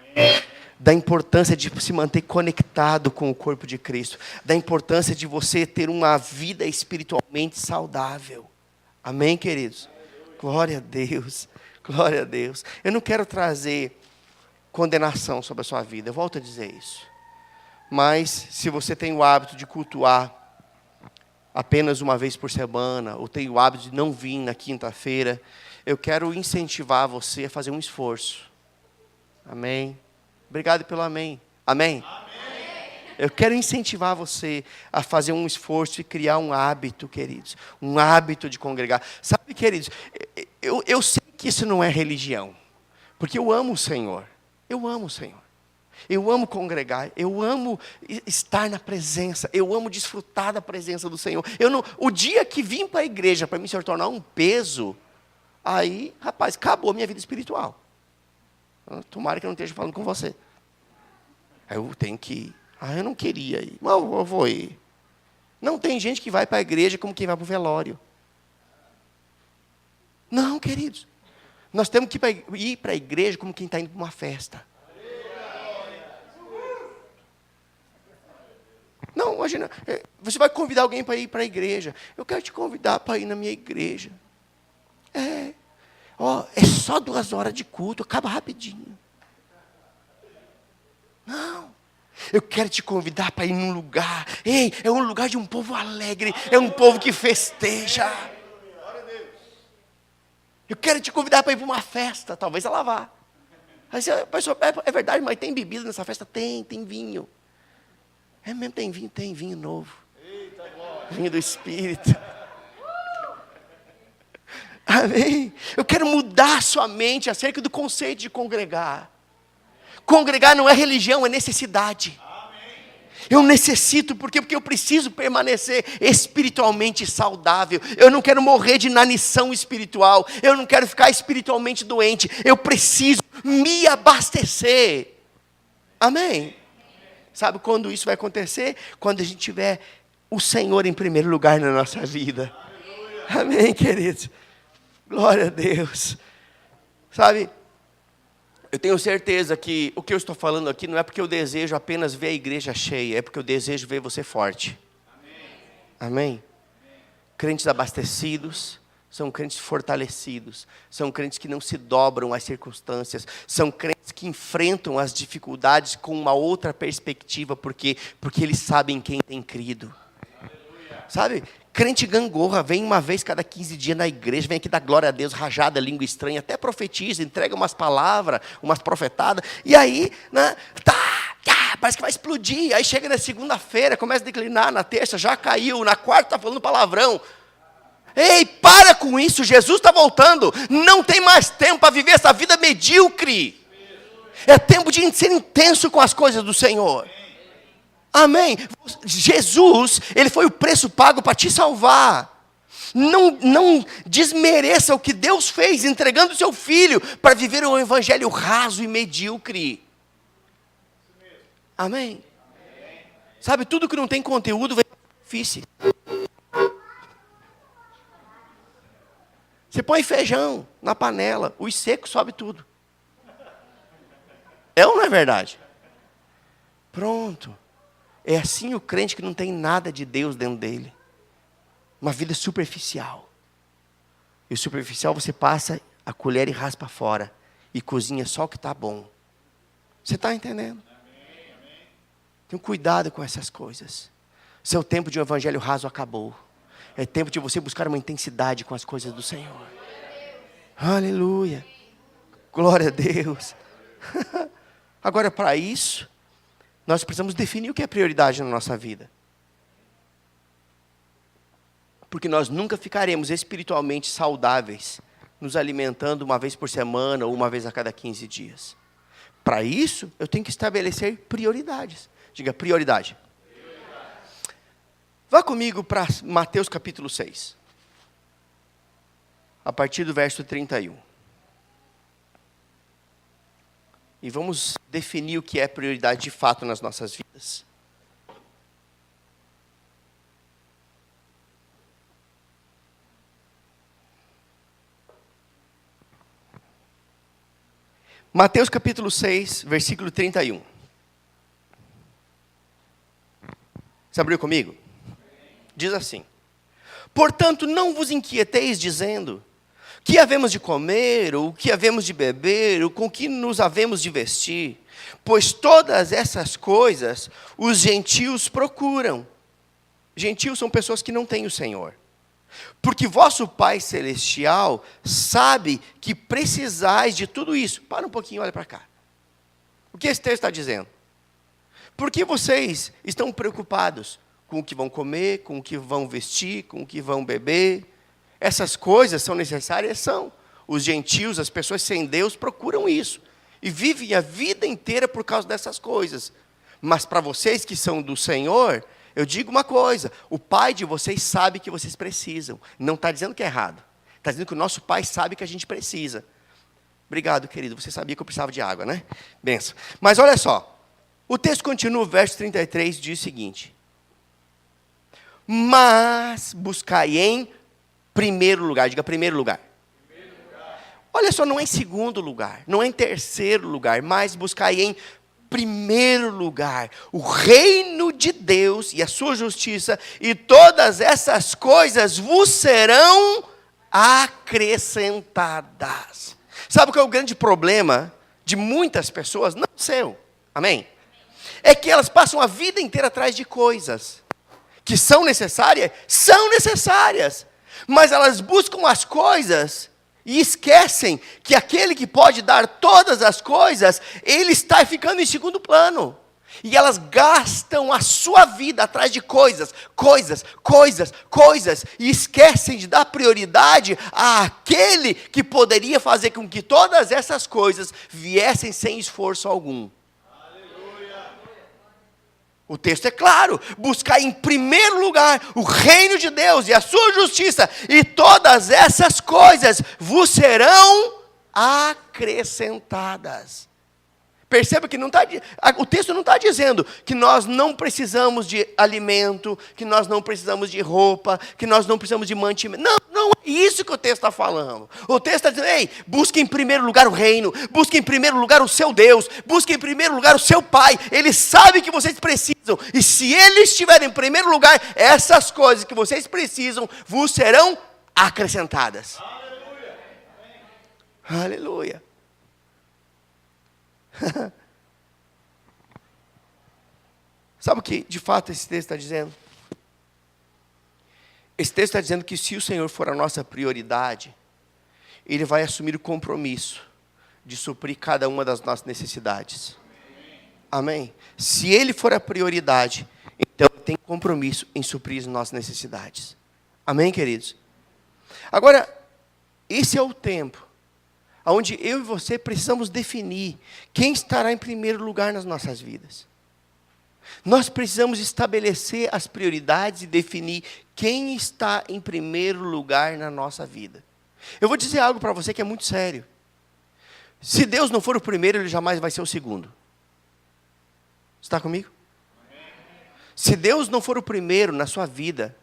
Da importância de se manter conectado com o corpo de Cristo. Da importância de você ter uma vida espiritualmente saudável. Amém, queridos? Glória a Deus. Glória a Deus. Eu não quero trazer condenação sobre a sua vida. Eu volto a dizer isso. Mas, se você tem o hábito de cultuar apenas uma vez por semana, ou tem o hábito de não vir na quinta-feira, eu quero incentivar você a fazer um esforço. Amém? Obrigado pelo amém. Amém? Amém? Eu quero incentivar você a fazer um esforço e criar um hábito, queridos. Um hábito de congregar. Sabe, queridos, eu sei que isso não é religião. Porque eu amo o Senhor. Eu amo o Senhor. Eu amo congregar. Eu amo estar na presença. Eu amo desfrutar da presença do Senhor. O dia que vim para a igreja para me se tornar um peso, aí, rapaz, acabou a minha vida espiritual. Tomara que eu não esteja falando com você. Eu tenho que ir. Eu não queria ir, mas eu vou ir. Não tem gente que vai para a igreja como quem vai para o velório. Não, queridos. Nós temos que ir para a igreja como quem está indo para uma festa. Não, imagina, você vai convidar alguém para ir para a igreja. Eu quero te convidar para ir na minha igreja. É só 2 horas de culto, acaba rapidinho. Não. Eu quero te convidar para ir num lugar. Ei, é um lugar de um povo alegre. É um povo que festeja. Eu quero te convidar para ir para uma festa. Talvez ela vá. Aí você, pessoal, é verdade, mas tem bebida nessa festa? Tem vinho. É mesmo, tem vinho novo. Vinho do Espírito. Amém? Eu quero mudar sua mente acerca do conceito de congregar. Congregar não é religião, é necessidade. Eu necessito, porque eu preciso permanecer espiritualmente saudável. Eu não quero morrer de inanição espiritual. Eu não quero ficar espiritualmente doente. Eu preciso me abastecer. Amém? Sabe quando isso vai acontecer? Quando a gente tiver o Senhor em primeiro lugar na nossa vida. Amém, queridos? Glória a Deus. Sabe, eu tenho certeza que o que eu estou falando aqui não é porque eu desejo apenas ver a igreja cheia, é porque eu desejo ver você forte. Amém? Crentes abastecidos são crentes fortalecidos, são crentes que não se dobram às circunstâncias, são crentes que enfrentam as dificuldades com uma outra perspectiva, porque eles sabem quem tem crido. Sabe, crente gangorra, vem uma vez cada 15 dias na igreja, vem aqui dar glória a Deus, rajada, língua estranha, até profetiza, entrega umas palavras, umas profetadas, e aí, né, parece que vai explodir. Aí chega na segunda-feira, começa a declinar, na terça já caiu, na quarta está falando palavrão. Ei, para com isso, Jesus está voltando. Não tem mais tempo para viver essa vida medíocre. É tempo de ser intenso com as coisas do Senhor. Amém. Jesus, Ele foi o preço pago para te salvar. Não desmereça o que Deus fez, entregando o seu Filho para viver um evangelho raso e medíocre. Amém. Sabe, tudo que não tem conteúdo vem difícil. Você põe feijão na panela, os secos sobe tudo. É ou não é verdade? Pronto. É assim o crente que não tem nada de Deus dentro dele. Uma vida superficial. E o superficial você passa a colher e raspa fora. E cozinha só o que está bom. Você está entendendo? Tenha cuidado com essas coisas. Seu tempo de um evangelho raso acabou. É tempo de você buscar uma intensidade com as coisas do Senhor. Aleluia. Glória a Deus. Agora, para isso, nós precisamos definir o que é prioridade na nossa vida. Porque nós nunca ficaremos espiritualmente saudáveis, nos alimentando uma vez por semana ou uma vez a cada 15 dias. Para isso, eu tenho que estabelecer prioridades. Diga, prioridade. Vá comigo para Mateus capítulo 6. A partir do verso 31. E vamos definir o que é prioridade de fato nas nossas vidas. Mateus capítulo 6, versículo 31. Você abriu comigo? Diz assim: portanto, não vos inquieteis dizendo, que havemos de comer, ou o que havemos de beber, ou com que nos havemos de vestir, pois todas essas coisas os gentios procuram. Gentios são pessoas que não têm o Senhor. Porque vosso Pai Celestial sabe que precisais de tudo isso. Para um pouquinho, olha para cá. O que esse texto está dizendo? Por que vocês estão preocupados com o que vão comer, com o que vão vestir, com o que vão beber? Essas coisas são necessárias? São. Os gentios, as pessoas sem Deus, procuram isso. E vivem a vida inteira por causa dessas coisas. Mas para vocês que são do Senhor, eu digo uma coisa: o Pai de vocês sabe que vocês precisam. Não está dizendo que é errado. Está dizendo que o nosso Pai sabe que a gente precisa. Obrigado, querido. Você sabia que eu precisava de água, né? Benção. Mas olha só. O texto continua, o verso 33 diz o seguinte: mas buscai em primeiro lugar. Diga primeiro lugar. Olha só, não é em segundo lugar, não é em terceiro lugar, mas buscai em primeiro lugar o reino de Deus e a sua justiça, e todas essas coisas vos serão acrescentadas. Sabe qual é o grande problema de muitas pessoas? Não seu, amém? É que elas passam a vida inteira atrás de coisas que são necessárias, mas elas buscam as coisas e esquecem que aquele que pode dar todas as coisas, ele está ficando em segundo plano. E elas gastam a sua vida atrás de coisas, e esquecem de dar prioridade àquele que poderia fazer com que todas essas coisas viessem sem esforço algum. O texto é claro: buscar em primeiro lugar o reino de Deus e a sua justiça, e todas essas coisas vos serão acrescentadas. Perceba que o texto não está dizendo que nós não precisamos de alimento, que nós não precisamos de roupa, que nós não precisamos de mantimento. Não é isso que o texto está falando. O texto está dizendo: ei, busque em primeiro lugar o reino, busque em primeiro lugar o seu Deus, busque em primeiro lugar o seu Pai. Ele sabe que vocês precisam, e se Ele estiver em primeiro lugar, essas coisas que vocês precisam vos serão acrescentadas. Aleluia. Aleluia. Sabe o que de fato esse texto está dizendo? Esse texto está dizendo que se o Senhor for a nossa prioridade, Ele vai assumir o compromisso de suprir cada uma das nossas necessidades. Amém? Se Ele for a prioridade, então tem compromisso em suprir as nossas necessidades. Amém, queridos? Agora, esse é o tempo onde eu e você precisamos definir quem estará em primeiro lugar nas nossas vidas. Nós precisamos estabelecer as prioridades e definir quem está em primeiro lugar na nossa vida. Eu vou dizer algo para você que é muito sério. Se Deus não for o primeiro, Ele jamais vai ser o segundo. Está comigo? Se Deus não for o primeiro na sua vida,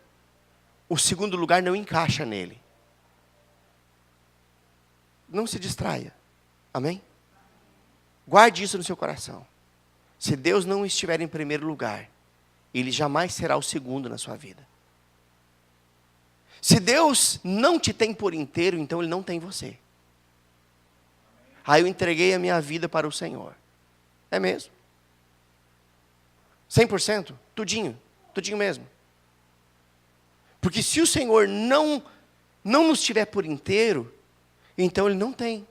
o segundo lugar não encaixa nele. Não se distraia. Amém? Guarde isso no seu coração. Se Deus não estiver em primeiro lugar, Ele jamais será o segundo na sua vida. Se Deus não te tem por inteiro, então Ele não tem você. Aí eu entreguei a minha vida para o Senhor. É mesmo? 100%? Tudinho. Tudinho mesmo. Porque se o Senhor não nos tiver por inteiro, então Ele não tem.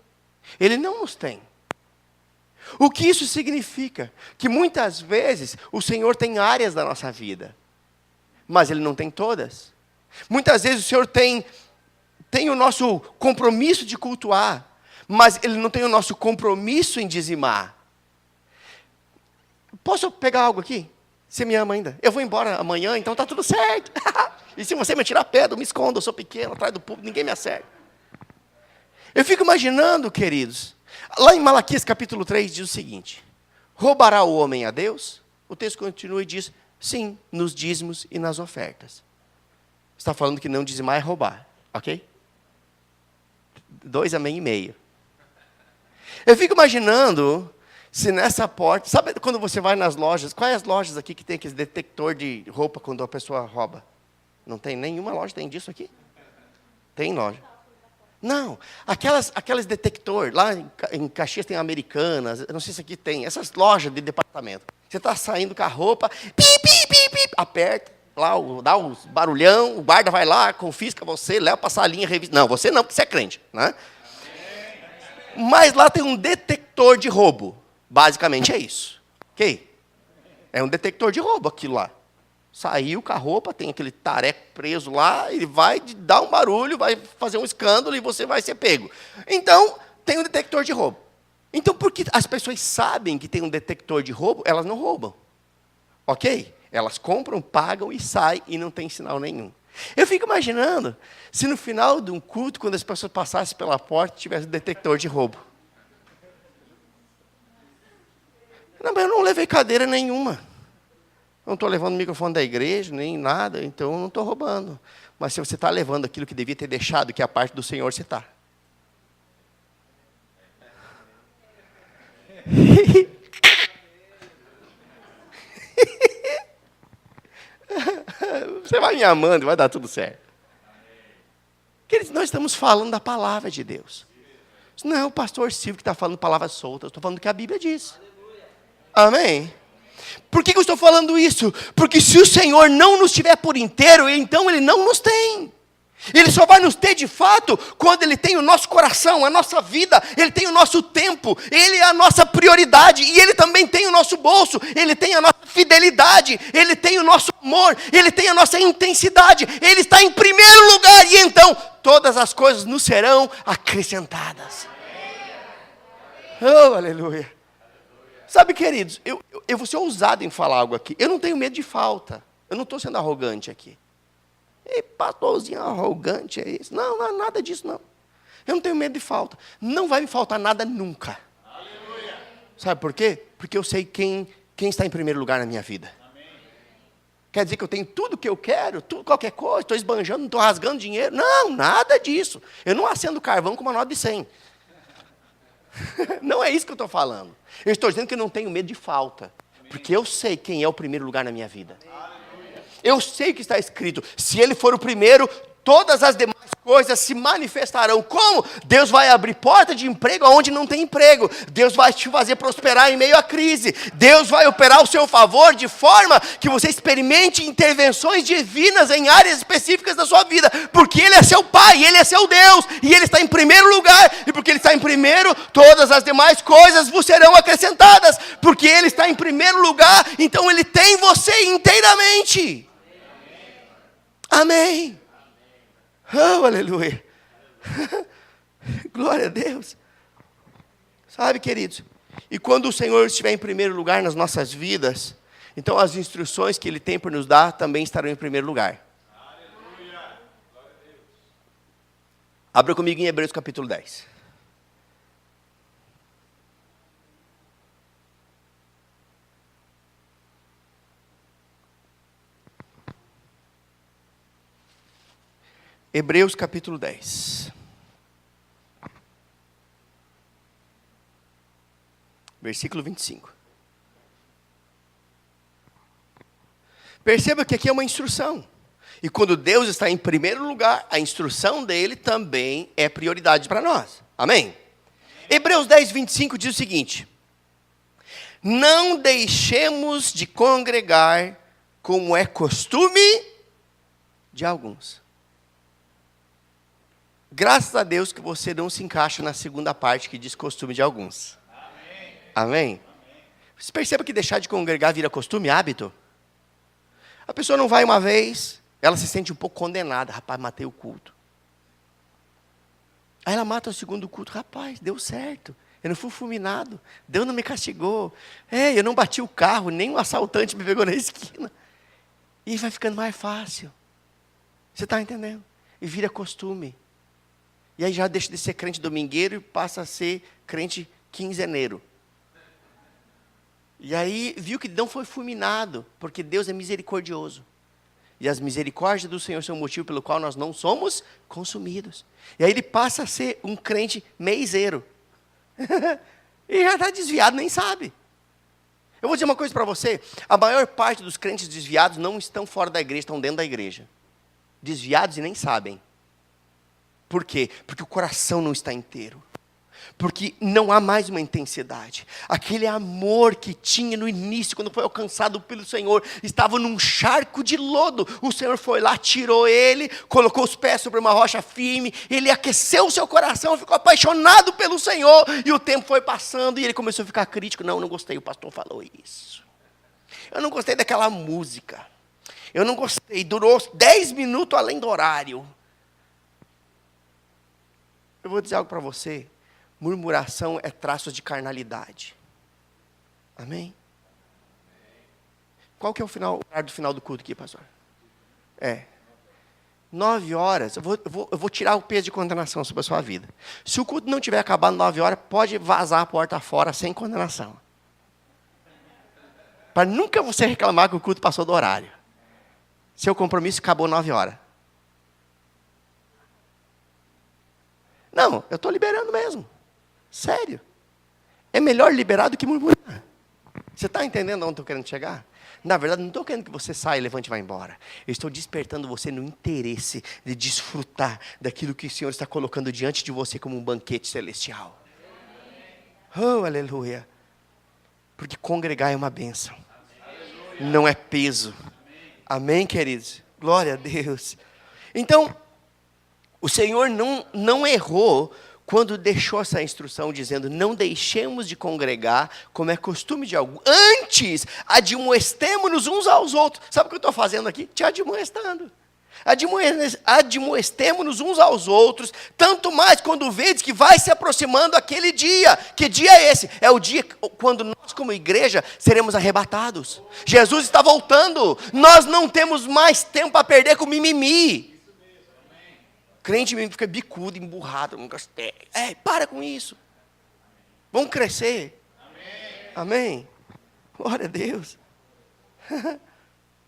Ele não nos tem. O que isso significa? Que muitas vezes o Senhor tem áreas da nossa vida, mas Ele não tem todas. Muitas vezes o Senhor tem o nosso compromisso de cultuar, mas Ele não tem o nosso compromisso em dizimar. Posso pegar algo aqui? Você me ama ainda? Eu vou embora amanhã, então está tudo certo. E se você me tirar pedra, eu me escondo, eu sou pequeno, atrás do público, ninguém me acerta. Eu fico imaginando, queridos, lá em Malaquias capítulo 3 diz o seguinte: roubará o homem a Deus? O texto continua e diz, sim, nos dízimos e nas ofertas. Está falando que não dizimar é roubar, ok? 2 amém e meio. Eu fico imaginando se nessa porta, sabe quando você vai nas lojas, quais as lojas aqui que tem aquele detector de roupa quando a pessoa rouba? Não tem nenhuma loja, tem disso aqui? Tem loja. Não, aquelas detector, lá em Caxias tem Americanas, eu não sei se aqui tem, essas lojas de departamento. Você está saindo com a roupa, aperta, lá, dá um barulhão, o guarda vai lá, confisca você, leva para a salinha, revista. Não, você não, porque você é crente, né? Mas lá tem um detector de roubo, basicamente é isso, ok? É um detector de roubo aquilo lá. Saiu com a roupa, tem aquele tareco preso lá, ele vai dar um barulho, vai fazer um escândalo e você vai ser pego. Então, tem um detector de roubo. Então, porque as pessoas sabem que tem um detector de roubo, elas não roubam. Ok? Elas compram, pagam e saem e não tem sinal nenhum. Eu fico imaginando se no final de um culto, quando as pessoas passassem pela porta, tivesse um detector de roubo. Não, mas eu não levei cadeira nenhuma. Não estou levando o microfone da igreja, nem nada, então eu não estou roubando. Mas se você está levando aquilo que devia ter deixado, que é a parte do Senhor, você está. Você vai me amando, vai dar tudo certo. Queridos, nós estamos falando da palavra de Deus. Não é o pastor Silvio que está falando palavras soltas, eu estou falando o que a Bíblia diz. Amém? Por que eu estou falando isso? Porque se o Senhor não nos tiver por inteiro, então Ele não nos tem. Ele só vai nos ter de fato quando Ele tem o nosso coração, a nossa vida, Ele tem o nosso tempo, Ele é a nossa prioridade e Ele também tem o nosso bolso, Ele tem a nossa fidelidade, Ele tem o nosso amor, Ele tem a nossa intensidade, Ele está em primeiro lugar e então todas as coisas nos serão acrescentadas. Oh, aleluia. Sabe, queridos, eu vou ser ousado em falar algo aqui. Eu não tenho medo de falta. Eu não estou sendo arrogante aqui. Ei, pastorzinho arrogante é isso? Não, não é nada disso, não. Eu não tenho medo de falta. Não vai me faltar nada nunca. Aleluia. Sabe por quê? Porque eu sei quem está em primeiro lugar na minha vida. Amém. Quer dizer que eu tenho tudo que eu quero, tudo, qualquer coisa, estou esbanjando, não estou rasgando dinheiro. Não, nada disso. Eu não acendo carvão com uma nota de 100. Não é isso que eu estou falando. Eu estou dizendo que eu não tenho medo de falta. Porque eu sei quem é o primeiro lugar na minha vida. Eu sei o que está escrito. Se Ele for o primeiro, todas as demais coisas se manifestarão. Como? Deus vai abrir porta de emprego onde não tem emprego. Deus vai te fazer prosperar em meio à crise. Deus vai operar ao seu favor de forma que você experimente intervenções divinas em áreas específicas da sua vida. Porque Ele é seu Pai, Ele é seu Deus. E Ele está em primeiro lugar. E porque Ele está em primeiro, todas as demais coisas vos serão acrescentadas. Porque Ele está em primeiro lugar, então Ele tem você inteiramente. Amém. Oh, aleluia. Glória a Deus. Sabe, queridos? E quando o Senhor estiver em primeiro lugar nas nossas vidas, então as instruções que Ele tem para nos dar também estarão em primeiro lugar. Aleluia. Glória a Deus. Abra comigo em Hebreus capítulo 10. Hebreus capítulo 10. Versículo 25. Perceba que aqui é uma instrução. E quando Deus está em primeiro lugar, a instrução dele também é prioridade para nós. Amém? Hebreus 10, 25 diz o seguinte: não deixemos de congregar, como é costume de alguns. Graças a Deus que você não se encaixa na segunda parte que diz costume de alguns. Amém? Amém? Você percebe que deixar de congregar vira costume, hábito? A pessoa não vai uma vez, ela se sente um pouco condenada. Rapaz, matei o culto. Aí ela mata o segundo culto. Rapaz, deu certo. Eu não fui fulminado. Deus não me castigou. Eu não bati o carro, nem um assaltante me pegou na esquina. E vai ficando mais fácil. Você está entendendo? E vira costume. E aí já deixa de ser crente domingueiro e passa a ser crente quinzeneiro. E aí viu que não foi fulminado, porque Deus é misericordioso. E as misericórdias do Senhor são o motivo pelo qual nós não somos consumidos. E aí ele passa a ser um crente meizeiro. E já está desviado, nem sabe. Eu vou dizer uma coisa para você. A maior parte dos crentes desviados não estão fora da igreja, estão dentro da igreja. Desviados e nem sabem. Por quê? Porque o coração não está inteiro. Porque não há mais uma intensidade. Aquele amor que tinha no início, quando foi alcançado pelo Senhor, estava num charco de lodo. O Senhor foi lá, tirou ele, colocou os pés sobre uma rocha firme, ele aqueceu o seu coração, ficou apaixonado pelo Senhor, e o tempo foi passando, e ele começou a ficar crítico. Não gostei, o pastor falou isso. Eu não gostei daquela música. Eu não gostei, durou 10 minutos além do horário. Eu vou dizer algo para você. Murmuração é traço de carnalidade. Amém? Qual que é o horário do final do culto aqui, pastor? 9 horas. Eu vou tirar o peso de condenação sobre a sua vida. Se o culto não tiver acabado 9 horas, pode vazar a porta fora sem condenação. Para nunca você reclamar que o culto passou do horário. Seu compromisso acabou 9 horas. Não, eu estou liberando mesmo. Sério. É melhor liberar do que murmurar. Você está entendendo onde estou querendo chegar? Na verdade, não estou querendo que você saia, levante e vá embora. Eu estou despertando você no interesse de desfrutar daquilo que o Senhor está colocando diante de você como um banquete celestial. Oh, aleluia. Porque congregar é uma bênção. Não é peso. Amém, queridos? Glória a Deus. Então, o Senhor não errou quando deixou essa instrução dizendo, não deixemos de congregar, como é costume de alguns. Antes, admoestemo-nos uns aos outros. Sabe o que eu estou fazendo aqui? Te admoestando. Admoestemo-nos uns aos outros, tanto mais quando vedes que vai se aproximando aquele dia. Que dia é esse? É o dia quando nós, como igreja, seremos arrebatados. Jesus está voltando. Nós não temos mais tempo a perder com mimimi. Crente mesmo fica bicudo, emburrado, não gostei. Para com isso. Vamos crescer. Amém? Glória a Deus.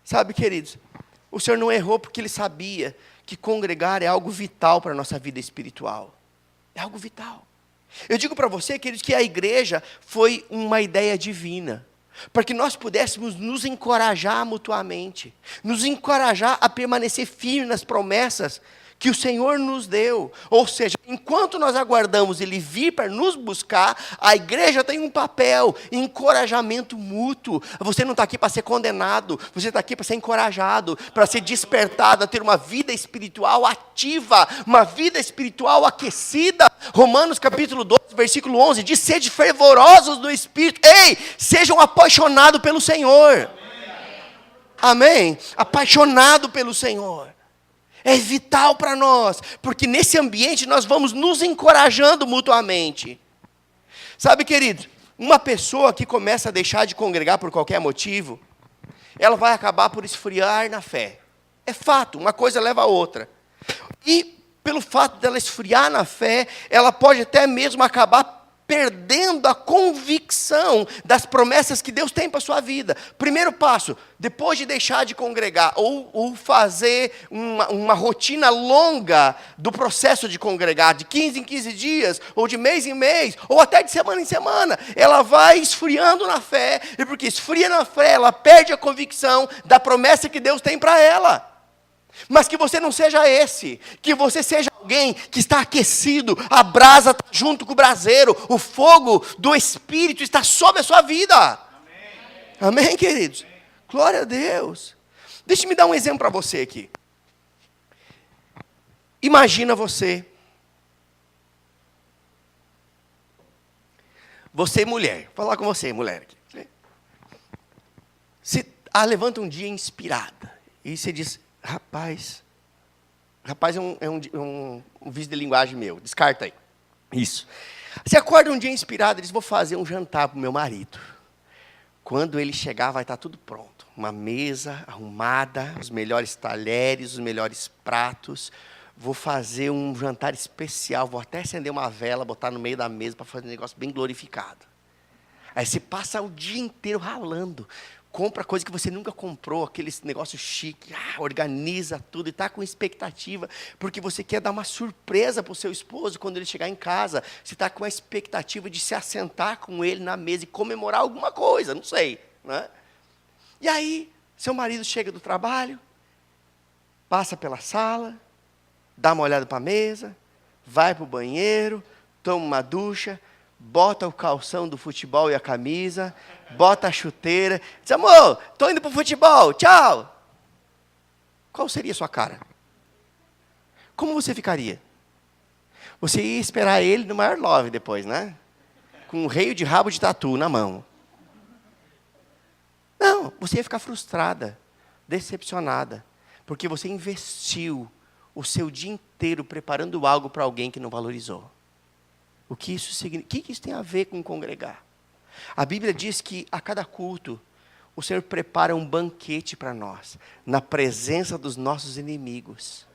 Sabe, queridos, o Senhor não errou porque Ele sabia que congregar é algo vital para a nossa vida espiritual. É algo vital. Eu digo para você, queridos, que a igreja foi uma ideia divina. Para que nós pudéssemos nos encorajar mutuamente. Nos encorajar a permanecer firmes nas promessas que o Senhor nos deu. Ou seja, enquanto nós aguardamos Ele vir para nos buscar, a igreja tem um papel, encorajamento mútuo. Você não está aqui para ser condenado, você está aqui para ser encorajado, para ser despertado a ter uma vida espiritual ativa, uma vida espiritual aquecida. Romanos capítulo 12, versículo 11, diz: sede fervorosos no Espírito. Ei, sejam apaixonados pelo Senhor. Amém? Apaixonado pelo Senhor. É vital para nós, porque nesse ambiente nós vamos nos encorajando mutuamente. Sabe, querido, uma pessoa que começa a deixar de congregar por qualquer motivo, ela vai acabar por esfriar na fé. É fato, uma coisa leva a outra. E pelo fato dela esfriar na fé, ela pode até mesmo acabar perdendo a convicção das promessas que Deus tem para a sua vida. Primeiro passo, depois de deixar de congregar, ou fazer uma rotina longa do processo de congregar, de 15 em 15 dias, ou de mês em mês, ou até de semana em semana, ela vai esfriando na fé, e porque esfria na fé, ela perde a convicção da promessa que Deus tem para ela. Mas que você não seja esse, que você seja alguém que está aquecido, a brasa está junto com o braseiro, o fogo do Espírito está sobre a sua vida. Amém, amém, queridos? Amém. Glória a Deus. Deixa-me dar um exemplo para você aqui. Imagina você mulher, vou falar com você, mulher aqui. Você levanta um dia inspirada, e você diz: Rapaz é um vício de linguagem meu, descarta aí. Isso. Você acorda um dia inspirado e diz: vou fazer um jantar para o meu marido. Quando ele chegar, vai estar tudo pronto. Uma mesa arrumada, os melhores talheres, os melhores pratos. Vou fazer um jantar especial, vou até acender uma vela, botar no meio da mesa para fazer um negócio bem glorificado. Aí você passa o dia inteiro ralando. Compra coisa que você nunca comprou, aquele negócio chique, organiza tudo e está com expectativa, porque você quer dar uma surpresa para o seu esposo quando ele chegar em casa. Você está com a expectativa de se assentar com ele na mesa e comemorar alguma coisa, não sei. Né? E aí, seu marido chega do trabalho, passa pela sala, dá uma olhada para a mesa, vai para o banheiro, toma uma ducha, bota o calção do futebol e a camisa, bota a chuteira, diz: amor, estou indo para o futebol, tchau. Qual seria a sua cara? Como você ficaria? Você ia esperar ele no maior love depois, né? Com um reio de rabo de tatu na mão. Não, você ia ficar frustrada, decepcionada, porque você investiu o seu dia inteiro preparando algo para alguém que não valorizou. O que isso significa? O que isso tem a ver com congregar? A Bíblia diz que a cada culto, o Senhor prepara um banquete para nós, na presença dos nossos inimigos.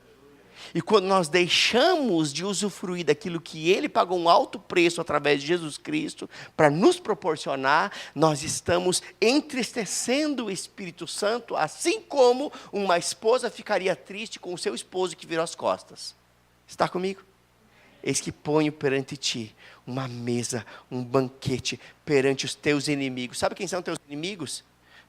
E quando nós deixamos de usufruir daquilo que Ele pagou um alto preço através de Jesus Cristo, para nos proporcionar, nós estamos entristecendo o Espírito Santo, assim como uma esposa ficaria triste com o seu esposo que virou as costas. Está comigo? Eis que ponho perante ti uma mesa, um banquete perante os teus inimigos. Sabe quem são teus inimigos?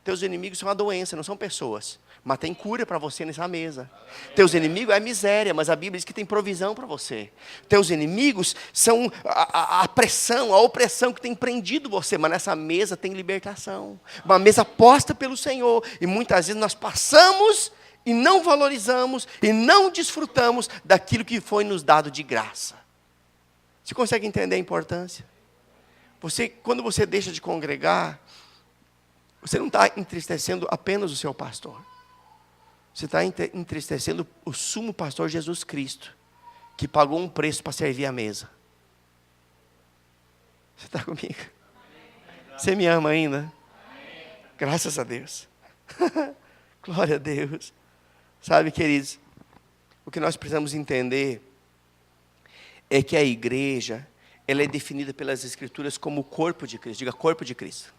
Teus inimigos são a doença, não são pessoas. Mas tem cura para você nessa mesa. Teus inimigos é miséria, mas a Bíblia diz que tem provisão para você. Teus inimigos são a pressão, a opressão que tem prendido você, mas nessa mesa tem libertação. Uma mesa posta pelo Senhor. E muitas vezes nós passamos e não valorizamos e não desfrutamos daquilo que foi nos dado de graça. Você consegue entender a importância? Quando você deixa de congregar, você não está entristecendo apenas o seu pastor. Você está entristecendo o sumo pastor Jesus Cristo, que pagou um preço para servir a mesa. Você está comigo? Você me ama ainda? Graças a Deus. Glória a Deus. Sabe, queridos, o que nós precisamos entender é que a igreja, ela é definida pelas Escrituras como o corpo de Cristo. Diga, corpo de Cristo.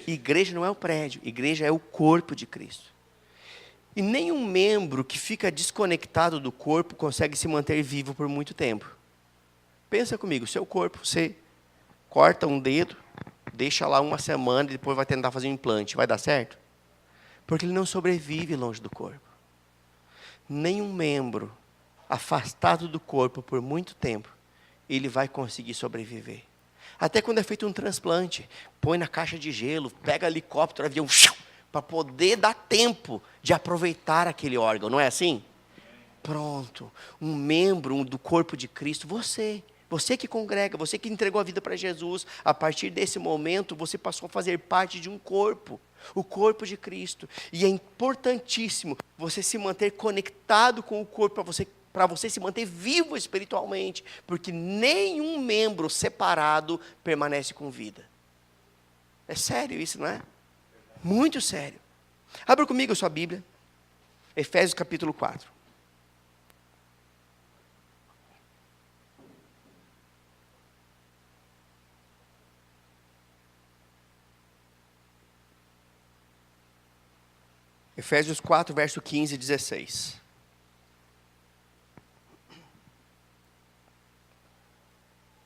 Igreja não é o prédio, igreja é o corpo de Cristo. E nenhum membro que fica desconectado do corpo consegue se manter vivo por muito tempo. Pensa comigo, seu corpo, você corta um dedo, deixa lá uma semana e depois vai tentar fazer um implante. Vai dar certo? Porque ele não sobrevive longe do corpo. Nenhum membro afastado do corpo por muito tempo, ele vai conseguir sobreviver. Até quando é feito um transplante, põe na caixa de gelo, pega helicóptero, avião, para poder dar tempo de aproveitar aquele órgão, não é assim? Pronto, um membro do corpo de Cristo, você que congrega, você que entregou a vida para Jesus, a partir desse momento você passou a fazer parte de um corpo, o corpo de Cristo. E é importantíssimo você se manter conectado com o corpo para você se manter vivo espiritualmente, porque nenhum membro separado permanece com vida. É sério isso, não é? Muito sério. Abra comigo a sua Bíblia, Efésios capítulo 4. Efésios 4, verso 15 e 16.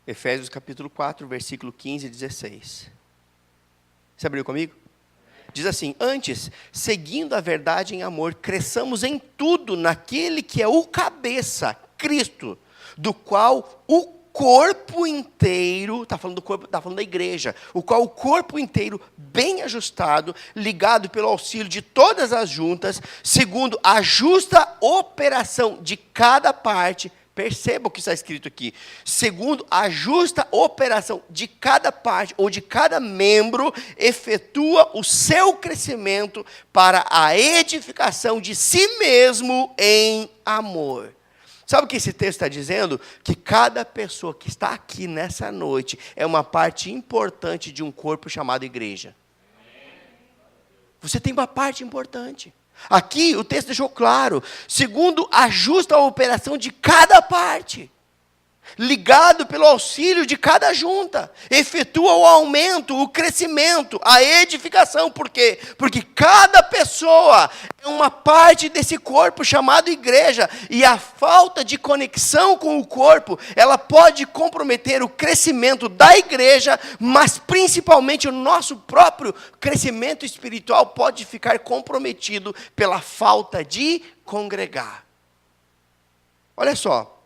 Efésios capítulo 4, versículo 15 e 16. Você abriu comigo? Diz assim: antes, seguindo a verdade em amor, cresçamos em tudo naquele que é o cabeça, Cristo, do qual o corpo inteiro, está falando do corpo, está falando da igreja, o qual o corpo inteiro, bem ajustado, ligado pelo auxílio de todas as juntas, segundo a justa operação de cada parte. Perceba o que está escrito aqui. Segundo a justa operação de cada parte, ou de cada membro, efetua o seu crescimento para a edificação de si mesmo em amor. Sabe o que esse texto está dizendo? Que cada pessoa que está aqui nessa noite é uma parte importante de um corpo chamado igreja. Você tem uma parte importante. Aqui o texto deixou claro, segundo a justa operação de cada parte, ligado pelo auxílio de cada junta, efetua o aumento, o crescimento, a edificação. Por quê? Porque cada pessoa é uma parte desse corpo chamado igreja, e a falta de conexão com o corpo, ela pode comprometer o crescimento da igreja, mas principalmente o nosso próprio crescimento espiritual pode ficar comprometido pela falta de congregar. Olha só,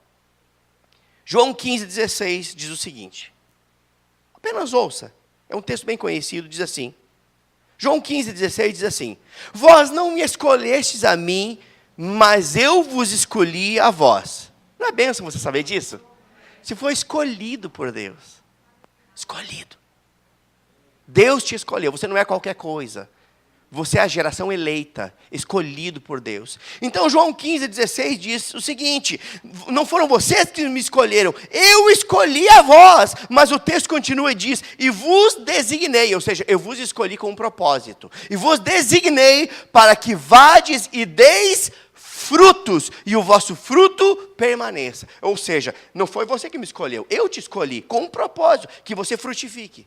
João 15,16 diz o seguinte, apenas ouça, é um texto bem conhecido, diz assim, João 15,16 diz assim, vós não me escolhestes a mim, mas eu vos escolhi a vós. Não é bênção você saber disso? Você foi escolhido por Deus, escolhido. Deus te escolheu, você não é qualquer coisa. Você é a geração eleita, escolhido por Deus. Então João 15,16 diz o seguinte, não foram vocês que me escolheram, eu escolhi a vós. Mas o texto continua e diz, e vos designei, ou seja, eu vos escolhi com um propósito. E vos designei para que vades e deis frutos, e o vosso fruto permaneça. Ou seja, não foi você que me escolheu, eu te escolhi com um propósito, que você frutifique.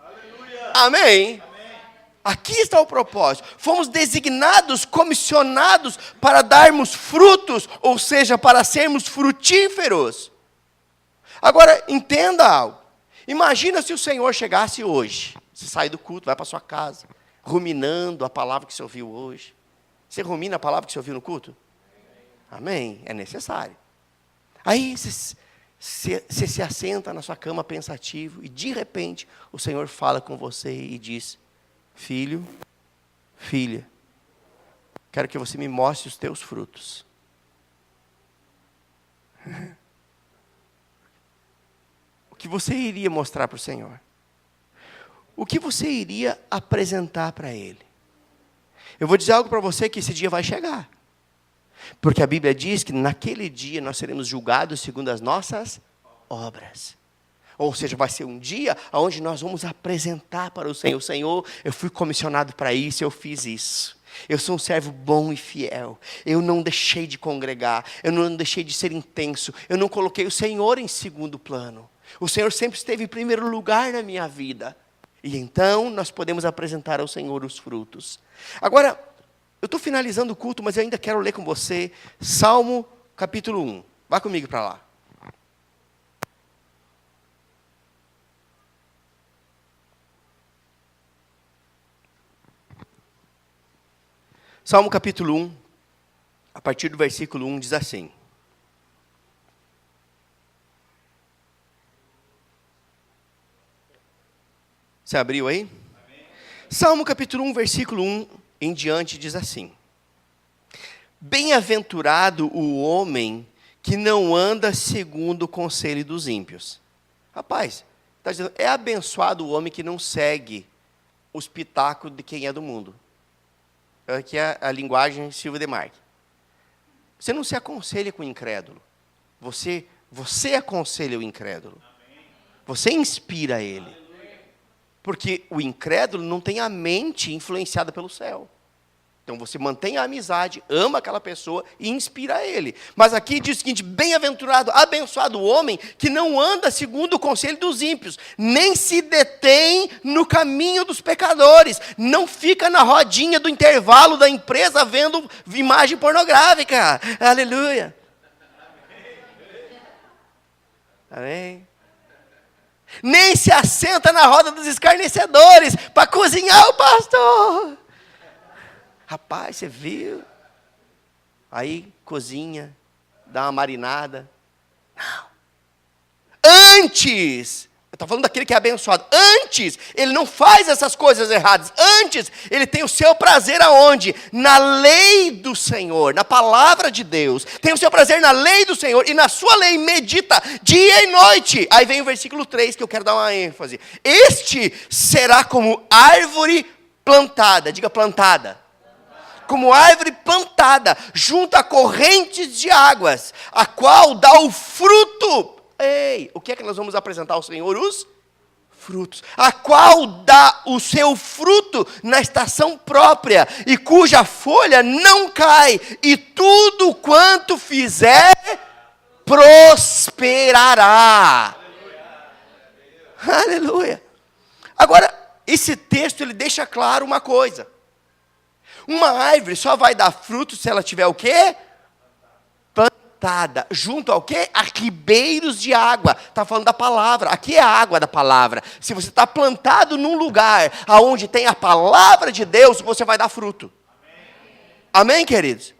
Aleluia. Amém? Aqui está o propósito. Fomos designados, comissionados para darmos frutos, ou seja, para sermos frutíferos. Agora, entenda algo. Imagina se o Senhor chegasse hoje. Você sai do culto, vai para sua casa, ruminando a palavra que você ouviu hoje. Você rumina a palavra que você ouviu no culto? Amém? É necessário. Aí você se assenta na sua cama pensativo e de repente o Senhor fala com você e diz, filho, filha, quero que você me mostre os teus frutos. O que você iria mostrar para o Senhor? O que você iria apresentar para Ele? Eu vou dizer algo para você que esse dia vai chegar. Porque a Bíblia diz que naquele dia nós seremos julgados segundo as nossas obras. Ou seja, vai ser um dia onde nós vamos apresentar para o Senhor, Senhor, eu fui comissionado para isso, eu fiz isso. Eu sou um servo bom e fiel. Eu não deixei de congregar, eu não deixei de ser intenso, eu não coloquei o Senhor em segundo plano. O Senhor sempre esteve em primeiro lugar na minha vida. E então nós podemos apresentar ao Senhor os frutos. Agora, eu estou finalizando o culto, mas eu ainda quero ler com você Salmo capítulo 1. Vá comigo para lá. Salmo capítulo 1, a partir do versículo 1, diz assim. Você abriu aí? Amém. Salmo capítulo 1, versículo 1 em diante diz assim: Bem-aventurado o homem que não anda segundo o conselho dos ímpios. Rapaz, está dizendo, é abençoado o homem que não segue os pitacos de quem é do mundo. Aqui é a linguagem Silva de Marque. Você não se aconselha com o incrédulo. Você aconselha o incrédulo. Você inspira ele. Porque o incrédulo não tem a mente influenciada pelo céu. Então você mantém a amizade, ama aquela pessoa e inspira ele. Mas aqui diz o seguinte: bem-aventurado, abençoado o homem que não anda segundo o conselho dos ímpios, nem se detém no caminho dos pecadores, não fica na rodinha do intervalo da empresa vendo imagem pornográfica. Aleluia. Amém. Nem se assenta na roda dos escarnecedores para cozinhar o pastor. Rapaz, você viu? Aí cozinha, dá uma marinada. Não. Antes, eu estou falando daquele que é abençoado. Antes, ele não faz essas coisas erradas. Antes, ele tem o seu prazer aonde? Na lei do Senhor, na palavra de Deus. Tem o seu prazer na lei do Senhor. E na sua lei medita dia e noite. Aí vem o versículo 3 que eu quero dar uma ênfase. Este será como árvore plantada. Diga plantada. Como árvore plantada junto a correntes de águas, a qual dá o fruto. Ei, o que é que nós vamos apresentar ao Senhor? Os frutos. A qual dá o seu fruto na estação própria, e cuja folha não cai, e tudo quanto fizer, prosperará. Aleluia. Aleluia. Agora, esse texto ele deixa claro uma coisa. Uma árvore só vai dar fruto se ela tiver o quê? Plantada. Junto ao quê? A ribeiros de água. Está falando da palavra. Aqui é a água da palavra. Se você está plantado num lugar onde tem a palavra de Deus, você vai dar fruto. Amém, queridos?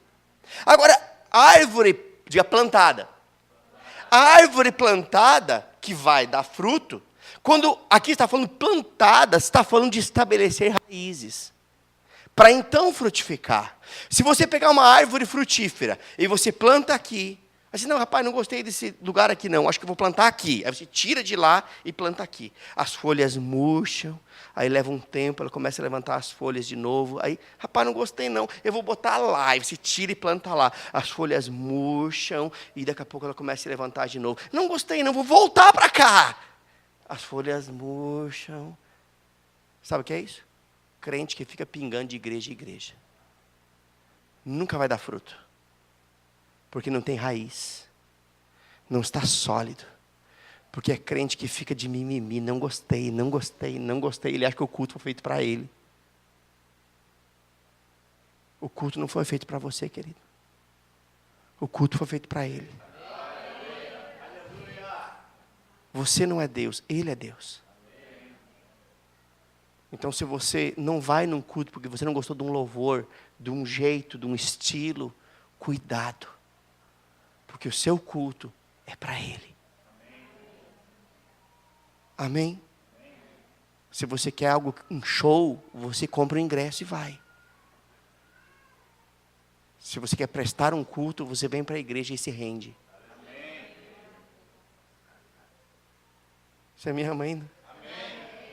Agora, a árvore, diga plantada. A árvore plantada que vai dar fruto, quando aqui está falando plantada, está falando de estabelecer raízes. Para então frutificar. Se você pegar uma árvore frutífera e você planta aqui, assim, não, rapaz, não gostei desse lugar aqui não, acho que eu vou plantar aqui. Aí você tira de lá e planta aqui. As folhas murcham, aí leva um tempo, ela começa a levantar as folhas de novo. Aí, rapaz, não gostei não, eu vou botar lá. Aí você tira e planta lá. As folhas murcham e daqui a pouco ela começa a levantar de novo. Não gostei não, vou voltar para cá. As folhas murcham. Sabe o que é isso? Crente que fica pingando de igreja em igreja. Nunca vai dar fruto. Porque não tem raiz. Não está sólido. Porque é crente que fica de mimimi. Não gostei, não gostei, não gostei. Ele acha que o culto foi feito para ele. O culto não foi feito para você, querido. O culto foi feito para ele. Você não é Deus, ele é Deus. Então, se você não vai num culto porque você não gostou de um louvor, de um jeito, de um estilo, cuidado. Porque o seu culto é para Ele. Amém? Se você quer algo, um show, você compra um ingresso e vai. Se você quer prestar um culto, você vem para a igreja e se rende. Você me ama ainda?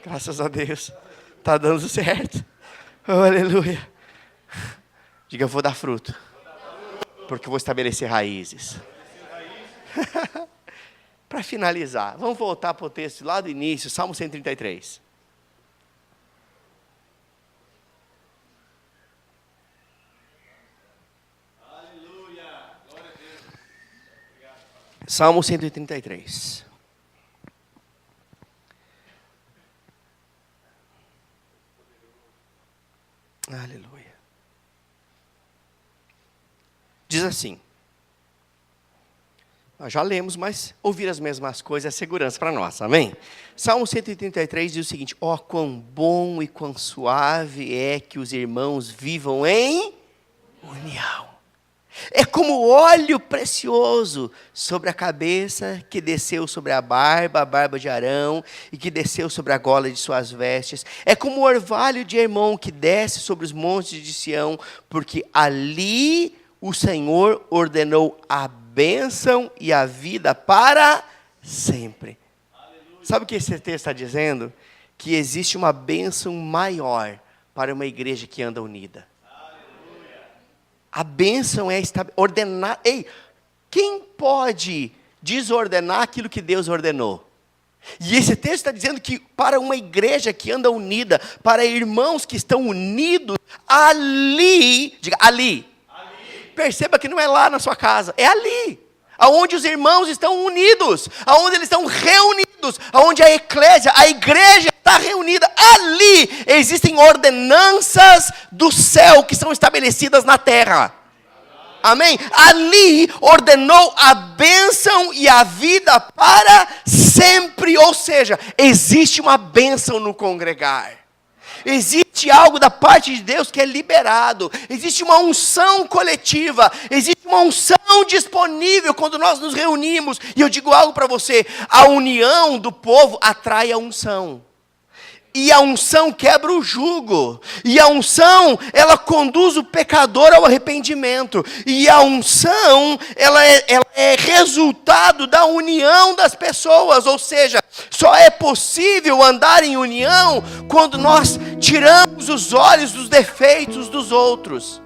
Graças a Deus. Está dando certo. Oh, aleluia. Diga, eu vou dar fruto. Porque eu vou estabelecer raízes. Para finalizar, vamos voltar para o texto lá do início, Salmo 133. Aleluia. Glória a Deus. Salmo 133. Aleluia. Diz assim. Nós já lemos, mas ouvir as mesmas coisas é segurança para nós, amém? Salmo 133 diz o seguinte: ó, quão bom e quão suave é que os irmãos vivam em união. É como óleo precioso sobre a cabeça, que desceu sobre a barba de Arão, e que desceu sobre a gola de suas vestes. É como o orvalho de Hermon, que desce sobre os montes de Sião, porque ali o Senhor ordenou a bênção e a vida para sempre. Aleluia. Sabe o que esse texto está dizendo? Que existe uma bênção maior para uma igreja que anda unida. A bênção é ordenar. Ei, quem pode desordenar aquilo que Deus ordenou? E esse texto está dizendo que para uma igreja que anda unida, para irmãos que estão unidos, ali, diga ali. Perceba que não é lá na sua casa, é ali. Aonde os irmãos estão unidos, aonde eles estão reunidos, aonde a igreja está reunida, ali existem ordenanças do céu que são estabelecidas na terra. Amém? Ali ordenou a bênção e a vida para sempre, ou seja, existe uma bênção no congregar. Existe algo da parte de Deus que é liberado. Existe uma unção coletiva. Existe uma unção disponível quando nós nos reunimos. E eu digo algo para você. A união do povo atrai a unção. E a unção quebra o jugo. E a unção, ela conduz o pecador ao arrependimento. E a unção, ela é resultado da união das pessoas. Ou seja, só é possível andar em união quando nós tiramos os olhos dos defeitos dos outros.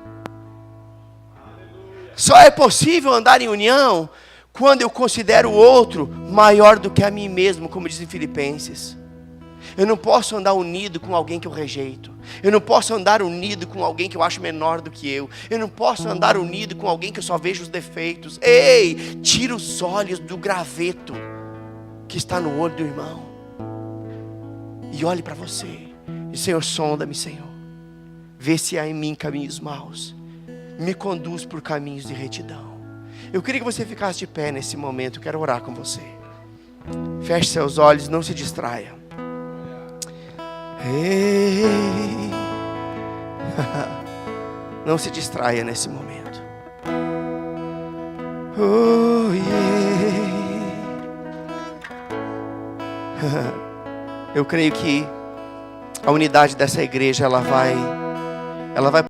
Só é possível andar em união quando eu considero o outro maior do que a mim mesmo, como diz em Filipenses. Eu não posso andar unido com alguém que eu rejeito. Eu não posso andar unido com alguém que eu acho menor do que eu. Eu não posso andar unido com alguém que eu só vejo os defeitos. Ei, tira os olhos do graveto que está no olho do irmão. E olhe para você. E Senhor, sonda-me, Senhor. Vê se há em mim caminhos maus. Me conduz por caminhos de retidão. Eu queria que você ficasse de pé nesse momento. Eu quero orar com você. Feche seus olhos, não se distraia. Ei, não se distraia nesse momento. Oh, yeah. Eu creio que a unidade dessa igreja ela vai